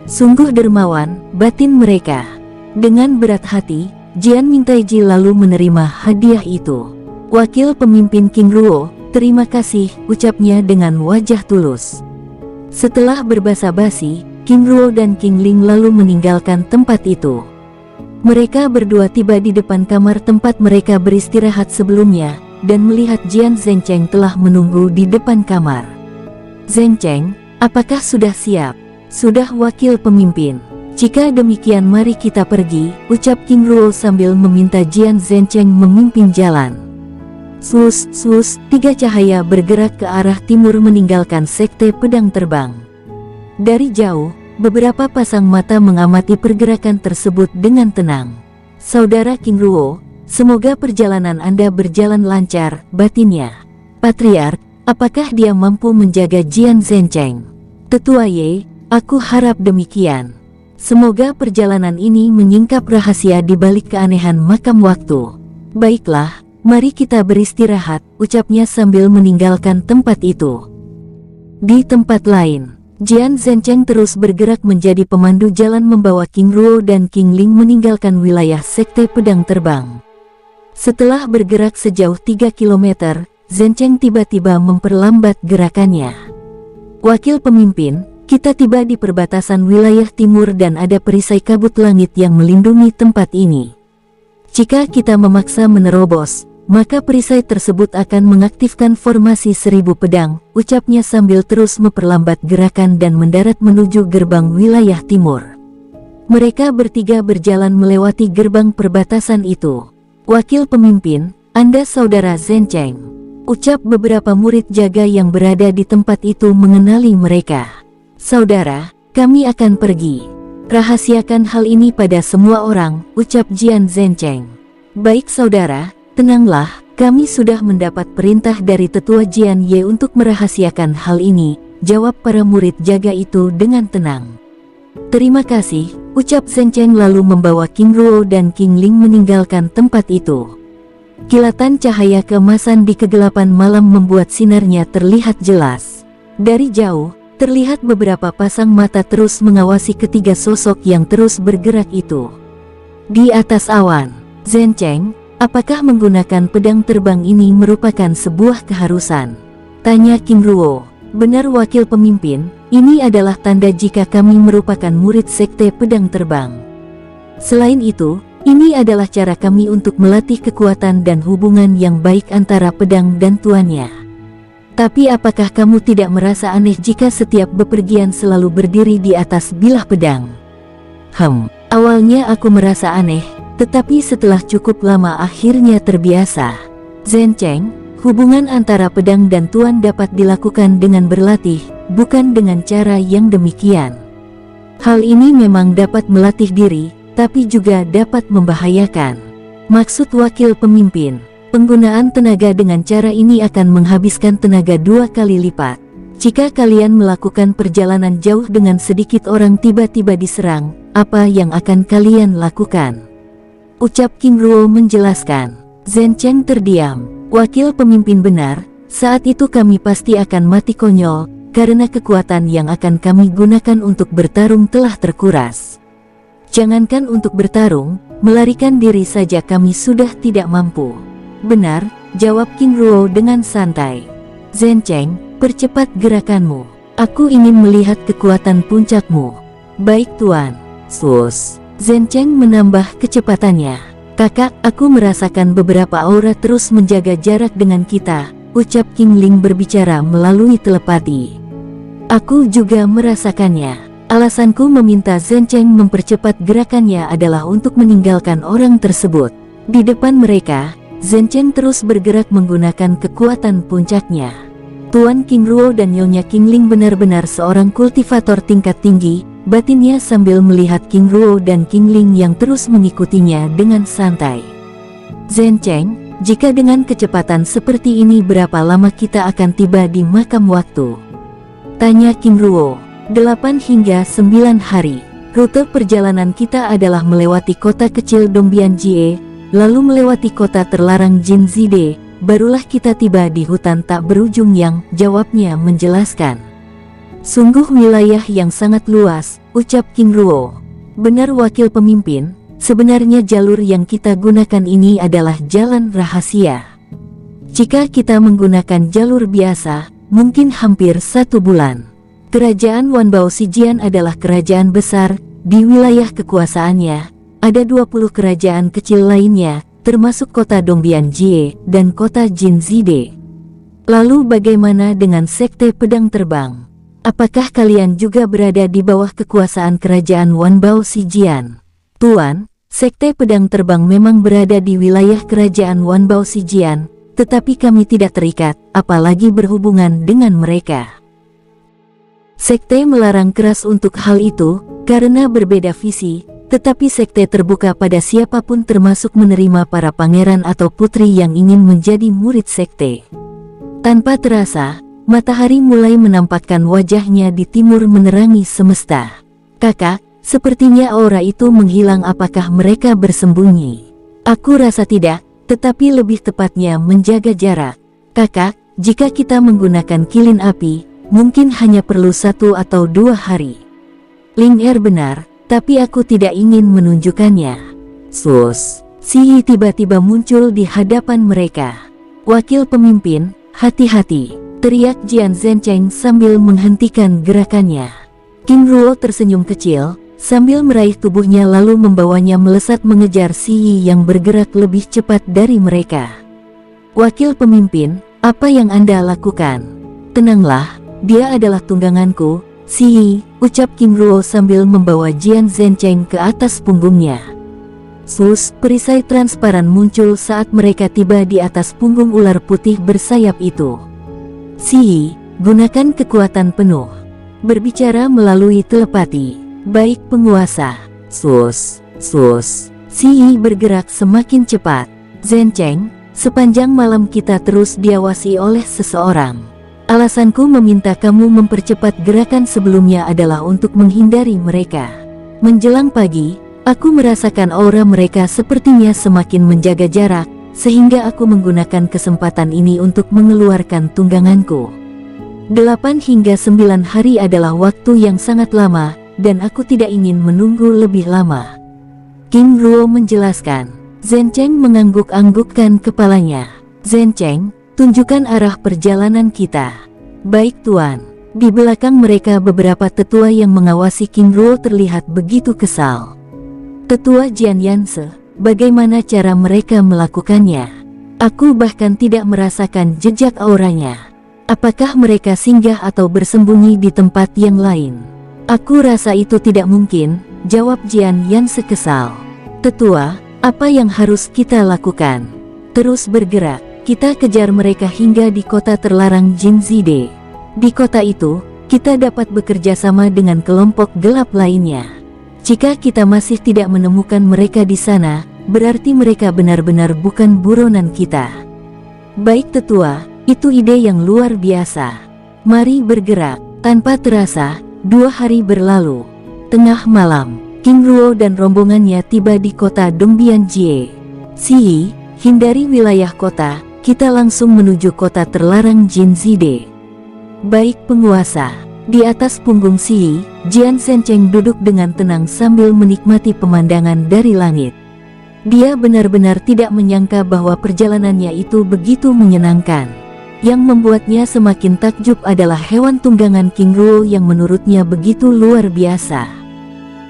Sungguh dermawan, batin mereka. Dengan berat hati, Jian Mingtaiji lalu menerima hadiah itu. Wakil pemimpin King Ruo, terima kasih, ucapnya dengan wajah tulus. Setelah berbasa-basi, King Ruo dan King Ling lalu meninggalkan tempat itu. Mereka berdua tiba di depan kamar tempat mereka beristirahat sebelumnya, dan melihat Jian Zhencheng telah menunggu di depan kamar. Zhencheng, apakah sudah siap? Sudah wakil pemimpin. Jika demikian mari kita pergi, ucap King Ruo sambil meminta Jian Zhencheng memimpin jalan. Sus, tiga cahaya bergerak ke arah timur meninggalkan sekte pedang terbang. Dari jauh, beberapa pasang mata mengamati pergerakan tersebut dengan tenang. Saudara King Ruo, semoga perjalanan Anda berjalan lancar, batinnya. Patriark, apakah dia mampu menjaga Jian Zhencheng? Tetua Ye, aku harap demikian. Semoga perjalanan ini menyingkap rahasia di balik keanehan makam waktu. Baiklah, mari kita beristirahat, ucapnya sambil meninggalkan tempat itu. Di tempat lain, Jian Zhencheng terus bergerak menjadi pemandu jalan membawa King Ruo dan King Ling meninggalkan wilayah sekte pedang terbang. Setelah bergerak sejauh 3 km, Zhencheng tiba-tiba memperlambat gerakannya. Wakil pemimpin, kita tiba di perbatasan wilayah timur dan ada perisai kabut langit yang melindungi tempat ini. Jika kita memaksa menerobos, maka perisai tersebut akan mengaktifkan formasi 1000 pedang, ucapnya sambil terus memperlambat gerakan dan mendarat menuju gerbang wilayah timur. Mereka bertiga berjalan melewati gerbang perbatasan itu. Wakil pemimpin, Anda saudara Zhencheng, ucap beberapa murid jaga yang berada di tempat itu mengenali mereka. Saudara, kami akan pergi. Rahasiakan hal ini pada semua orang, ucap Jian Zhencheng. Baik saudara, tenanglah, kami sudah mendapat perintah dari tetua Jian Ye untuk merahasiakan hal ini, jawab para murid jaga itu dengan tenang. Terima kasih, ucap Zhencheng lalu membawa King Ruo dan King Ling meninggalkan tempat itu. Kilatan cahaya keemasan di kegelapan malam membuat sinarnya terlihat jelas. Dari jauh, terlihat beberapa pasang mata terus mengawasi ketiga sosok yang terus bergerak itu. Di atas awan, Zhencheng, apakah menggunakan pedang terbang ini merupakan sebuah keharusan? Tanya King Ruo. Benar wakil pemimpin, ini adalah tanda jika kami merupakan murid sekte pedang terbang. Selain itu, Ini adalah cara kami untuk melatih kekuatan dan hubungan yang baik antara pedang dan tuannya. Tapi apakah kamu tidak merasa aneh jika setiap bepergian selalu berdiri di atas bilah pedang? Awalnya aku merasa aneh, tetapi setelah cukup lama akhirnya terbiasa. Zhen Cheng, hubungan antara pedang dan tuan dapat dilakukan dengan berlatih, bukan dengan cara yang demikian. Hal ini memang dapat melatih diri, tapi juga dapat membahayakan. Maksud wakil pemimpin, penggunaan tenaga dengan cara ini akan menghabiskan tenaga 2 kali lipat. Jika kalian melakukan perjalanan jauh dengan sedikit orang tiba-tiba diserang, apa yang akan kalian lakukan? Ucap King Ruo menjelaskan. Zhen Cheng terdiam. Wakil pemimpin benar, saat itu kami pasti akan mati konyol, karena kekuatan yang akan kami gunakan untuk bertarung telah terkuras. Jangankan untuk bertarung, melarikan diri saja kami sudah tidak mampu. Benar, jawab King Ruo dengan santai. Zhen Cheng, percepat gerakanmu. Aku ingin melihat kekuatan puncakmu. Baik tuan. Sus. Zhen Cheng menambah kecepatannya. Kakak, aku merasakan beberapa aura terus menjaga jarak dengan kita, ucap King Ling berbicara melalui telepati. Aku juga merasakannya. Alasanku meminta Zhen Cheng mempercepat gerakannya adalah untuk meninggalkan orang tersebut. Di depan mereka, Zhen Cheng terus bergerak menggunakan kekuatan puncaknya. Tuan King Ruo dan Nyonya King Ling benar-benar seorang kultivator tingkat tinggi, batinnya sambil melihat King Ruo dan King Ling yang terus mengikutinya dengan santai. Zhen Cheng, jika dengan kecepatan seperti ini berapa lama kita akan tiba di makam waktu? Tanya King Ruo. 8 hingga 9 hari. Rute perjalanan kita adalah melewati kota kecil Dongbianjie, lalu melewati kota terlarang Jinzide, barulah kita tiba di hutan tak berujung yang, jawabnya menjelaskan. Sungguh wilayah yang sangat luas, ucap King Ruo. Benar wakil pemimpin, sebenarnya jalur yang kita gunakan ini adalah jalan rahasia. Jika kita menggunakan jalur biasa, mungkin hampir 1 bulan. Kerajaan Wanbao Sijian adalah kerajaan besar, di wilayah kekuasaannya, ada 20 kerajaan kecil lainnya, termasuk kota Dongbianjie dan kota Jinzide. Lalu bagaimana dengan sekte pedang terbang? Apakah kalian juga berada di bawah kekuasaan kerajaan Wanbao Sijian? Tuan, sekte pedang terbang memang berada di wilayah kerajaan Wanbao Sijian, tetapi kami tidak terikat, apalagi berhubungan dengan mereka. Sekte melarang keras untuk hal itu, karena berbeda visi, tetapi sekte terbuka pada siapapun termasuk menerima para pangeran atau putri yang ingin menjadi murid sekte. Tanpa terasa, matahari mulai menampakkan wajahnya di timur menerangi semesta. Kakak, sepertinya aura itu menghilang, apakah mereka bersembunyi? Aku rasa tidak, tetapi lebih tepatnya menjaga jarak. Kakak, jika kita menggunakan kilin api, mungkin hanya perlu 1 atau 2 hari. Ling Er benar, tapi aku tidak ingin menunjukkannya. Sus. Si Yi tiba-tiba muncul di hadapan mereka. Wakil pemimpin, hati-hati, teriak Jian Zhen Cheng sambil menghentikan gerakannya. King Ruo tersenyum kecil, sambil meraih tubuhnya lalu membawanya melesat mengejar Si Yi yang bergerak lebih cepat dari mereka. Wakil pemimpin, apa yang Anda lakukan? Tenanglah. Dia adalah tungganganku, Si Yi, ucap King Ruo sambil membawa Jian Zhen Cheng ke atas punggungnya. Sus, perisai transparan muncul saat mereka tiba di atas punggung ular putih bersayap itu. Si Yi, gunakan kekuatan penuh. Berbicara melalui telepati. Baik penguasa. Sus. Si Yi bergerak semakin cepat. Zhen Cheng, sepanjang malam kita terus diawasi oleh seseorang. Alasanku meminta kamu mempercepat gerakan sebelumnya adalah untuk menghindari mereka. Menjelang pagi, aku merasakan aura mereka sepertinya semakin menjaga jarak, sehingga aku menggunakan kesempatan ini untuk mengeluarkan tungganganku. 8 hingga 9 hari adalah waktu yang sangat lama, dan aku tidak ingin menunggu lebih lama. King Ruo menjelaskan. Zhen Cheng mengangguk-anggukkan kepalanya. Zhen Cheng, tunjukkan arah perjalanan kita. Baik tuan. Di belakang mereka beberapa tetua yang mengawasi King Ruo terlihat begitu kesal. Tetua Jian Yanse, bagaimana cara mereka melakukannya. Aku bahkan tidak merasakan jejak auranya. Apakah mereka singgah atau bersembunyi di tempat yang lain? Aku rasa itu tidak mungkin, jawab Jian Yan sekesal. Tetua, apa yang harus kita lakukan? Terus bergerak, kita kejar mereka hingga di kota terlarang Jinzide. Di kota itu, kita dapat bekerja sama dengan kelompok gelap lainnya. Jika kita masih tidak menemukan mereka di sana, berarti mereka benar-benar bukan buronan kita. Baik tetua, itu ide yang luar biasa. Mari bergerak. Tanpa terasa, 2 hari berlalu. Tengah malam, King Ruo dan rombongannya tiba di kota Dongbianjie. Si, hindari wilayah kota, kita langsung menuju kota terlarang Jinzide. Baik penguasa. Di atas punggung Si, Jian Zhencheng duduk dengan tenang sambil menikmati pemandangan dari langit. Dia benar-benar tidak menyangka bahwa perjalanannya itu begitu menyenangkan. Yang membuatnya semakin takjub adalah hewan tunggangan King Ruo yang menurutnya begitu luar biasa.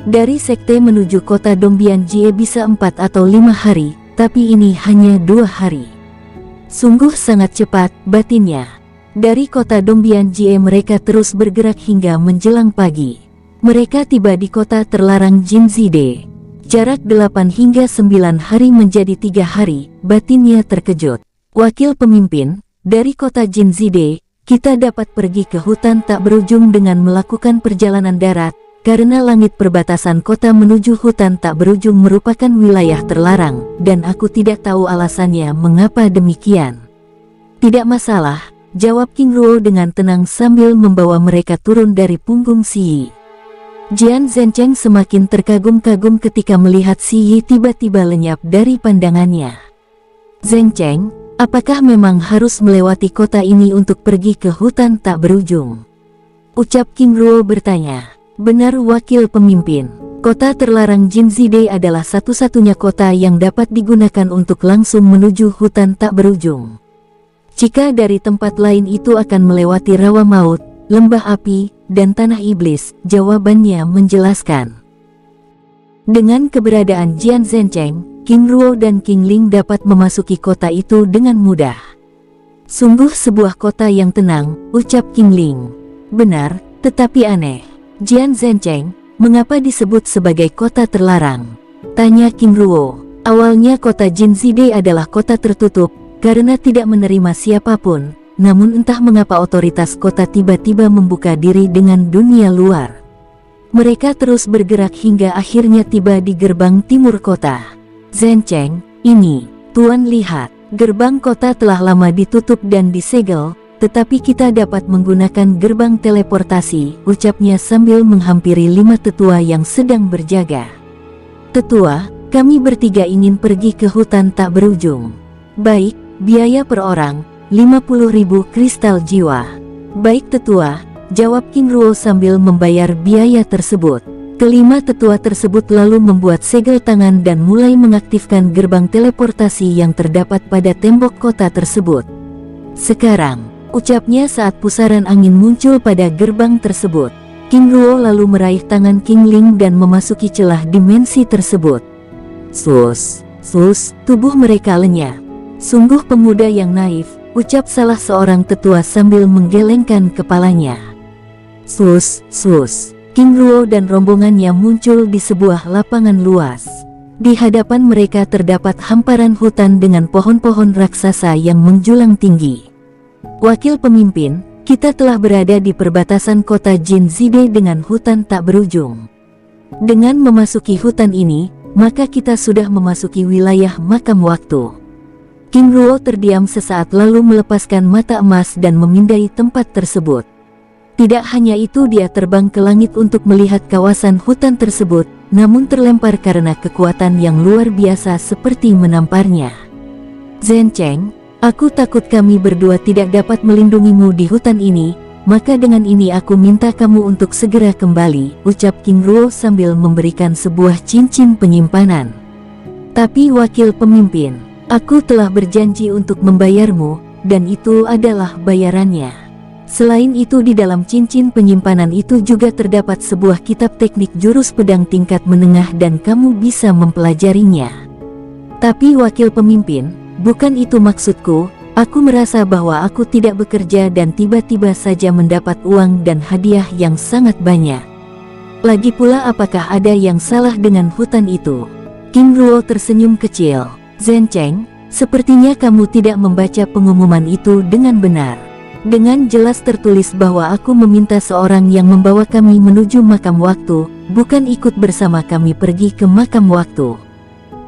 Dari sekte menuju kota Dongbianjie bisa 4 atau 5 hari, tapi ini hanya 2 hari. Sungguh sangat cepat, batinnya. Dari kota Dongbianjie mereka terus bergerak hingga menjelang pagi. Mereka tiba di kota terlarang Jinzide. Jarak 8 hingga 9 hari menjadi 3 hari, batinnya terkejut. Wakil pemimpin, dari kota Jinzide, kita dapat pergi ke hutan tak berujung dengan melakukan perjalanan darat, karena langit perbatasan kota menuju hutan tak berujung merupakan wilayah terlarang, dan aku tidak tahu alasannya mengapa demikian. Tidak masalah, jawab King Ruo dengan tenang sambil membawa mereka turun dari punggung Si Yi. Jian Zhencheng semakin terkagum-kagum ketika melihat Si Yi tiba-tiba lenyap dari pandangannya. Zhencheng, apakah memang harus melewati kota ini untuk pergi ke hutan tak berujung? Ucap King Ruo bertanya. Benar wakil pemimpin, kota terlarang Jinzide adalah satu-satunya kota yang dapat digunakan untuk langsung menuju hutan tak berujung. Jika dari tempat lain itu akan melewati rawa maut, lembah api, dan tanah iblis, jawabannya menjelaskan. Dengan keberadaan Jian Zhencheng, King Ruo dan King Ling dapat memasuki kota itu dengan mudah. Sungguh sebuah kota yang tenang, ucap King Ling. Benar, tetapi aneh. Jian Zhencheng, mengapa disebut sebagai kota terlarang? Tanya King Ruo. Awalnya kota Jinzide adalah kota tertutup, karena tidak menerima siapapun, namun entah mengapa otoritas kota tiba-tiba membuka diri dengan dunia luar. Mereka terus bergerak hingga akhirnya tiba di gerbang timur kota. Zhencheng, ini, Tuan lihat, gerbang kota telah lama ditutup dan disegel, tetapi kita dapat menggunakan gerbang teleportasi, ucapnya sambil menghampiri 5 tetua yang sedang berjaga. Tetua, kami bertiga ingin pergi ke hutan tak berujung. Baik, biaya per orang, 50.000 kristal jiwa. Baik tetua, jawab King Ruo sambil membayar biaya tersebut. Kelima tetua tersebut lalu membuat segel tangan dan mulai mengaktifkan gerbang teleportasi yang terdapat pada tembok kota tersebut. Sekarang, ucapnya saat pusaran angin muncul pada gerbang tersebut. King Ruo lalu meraih tangan King Ling dan memasuki celah dimensi tersebut. Sus, tubuh mereka lenyap. Sungguh pemuda yang naif, ucap salah seorang tetua sambil menggelengkan kepalanya. Sus, King Ruo dan rombongannya muncul di sebuah lapangan luas. Di hadapan mereka terdapat hamparan hutan dengan pohon-pohon raksasa yang menjulang tinggi. Wakil pemimpin, kita telah berada di perbatasan kota Jinzide dengan hutan tak berujung. Dengan memasuki hutan ini, maka kita sudah memasuki wilayah makam waktu. King Ruo terdiam sesaat lalu melepaskan mata emas dan memindai tempat tersebut. Tidak hanya itu, dia terbang ke langit untuk melihat kawasan hutan tersebut, namun terlempar karena kekuatan yang luar biasa seperti menamparnya. Zhencheng, aku takut kami berdua tidak dapat melindungimu di hutan ini, maka dengan ini aku minta kamu untuk segera kembali, ucap King Ruo sambil memberikan sebuah cincin penyimpanan. Tapi wakil pemimpin, aku telah berjanji untuk membayarmu, dan itu adalah bayarannya. Selain itu, di dalam cincin penyimpanan itu juga terdapat sebuah kitab teknik jurus pedang tingkat menengah dan kamu bisa mempelajarinya. Tapi wakil pemimpin, bukan itu maksudku. Aku merasa bahwa aku tidak bekerja dan tiba-tiba saja mendapat uang dan hadiah yang sangat banyak. Lagi pula apakah ada yang salah dengan hutan itu? King Ruo tersenyum kecil. Zhen Cheng, sepertinya kamu tidak membaca pengumuman itu dengan benar. Dengan jelas tertulis bahwa aku meminta seorang yang membawa kami menuju makam waktu, bukan ikut bersama kami pergi ke makam waktu.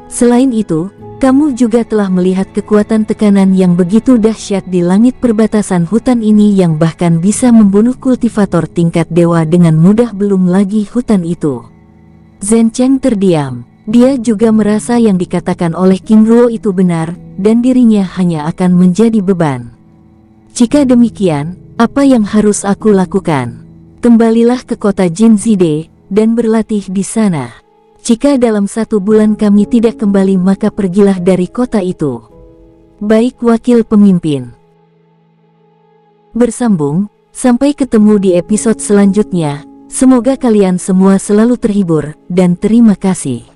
Selain itu, kamu juga telah melihat kekuatan tekanan yang begitu dahsyat di langit perbatasan hutan ini yang bahkan bisa membunuh kultivator tingkat dewa dengan mudah. Belum lagi hutan itu. Zhen Cheng terdiam. Dia juga merasa yang dikatakan oleh King Ruo itu benar, dan dirinya hanya akan menjadi beban. Jika demikian, apa yang harus aku lakukan? Kembalilah ke kota Jin Zide, dan berlatih di sana. Jika dalam 1 bulan kami tidak kembali maka pergilah dari kota itu. Baik wakil pemimpin. Bersambung, sampai ketemu di episode selanjutnya. Semoga kalian semua selalu terhibur, dan terima kasih.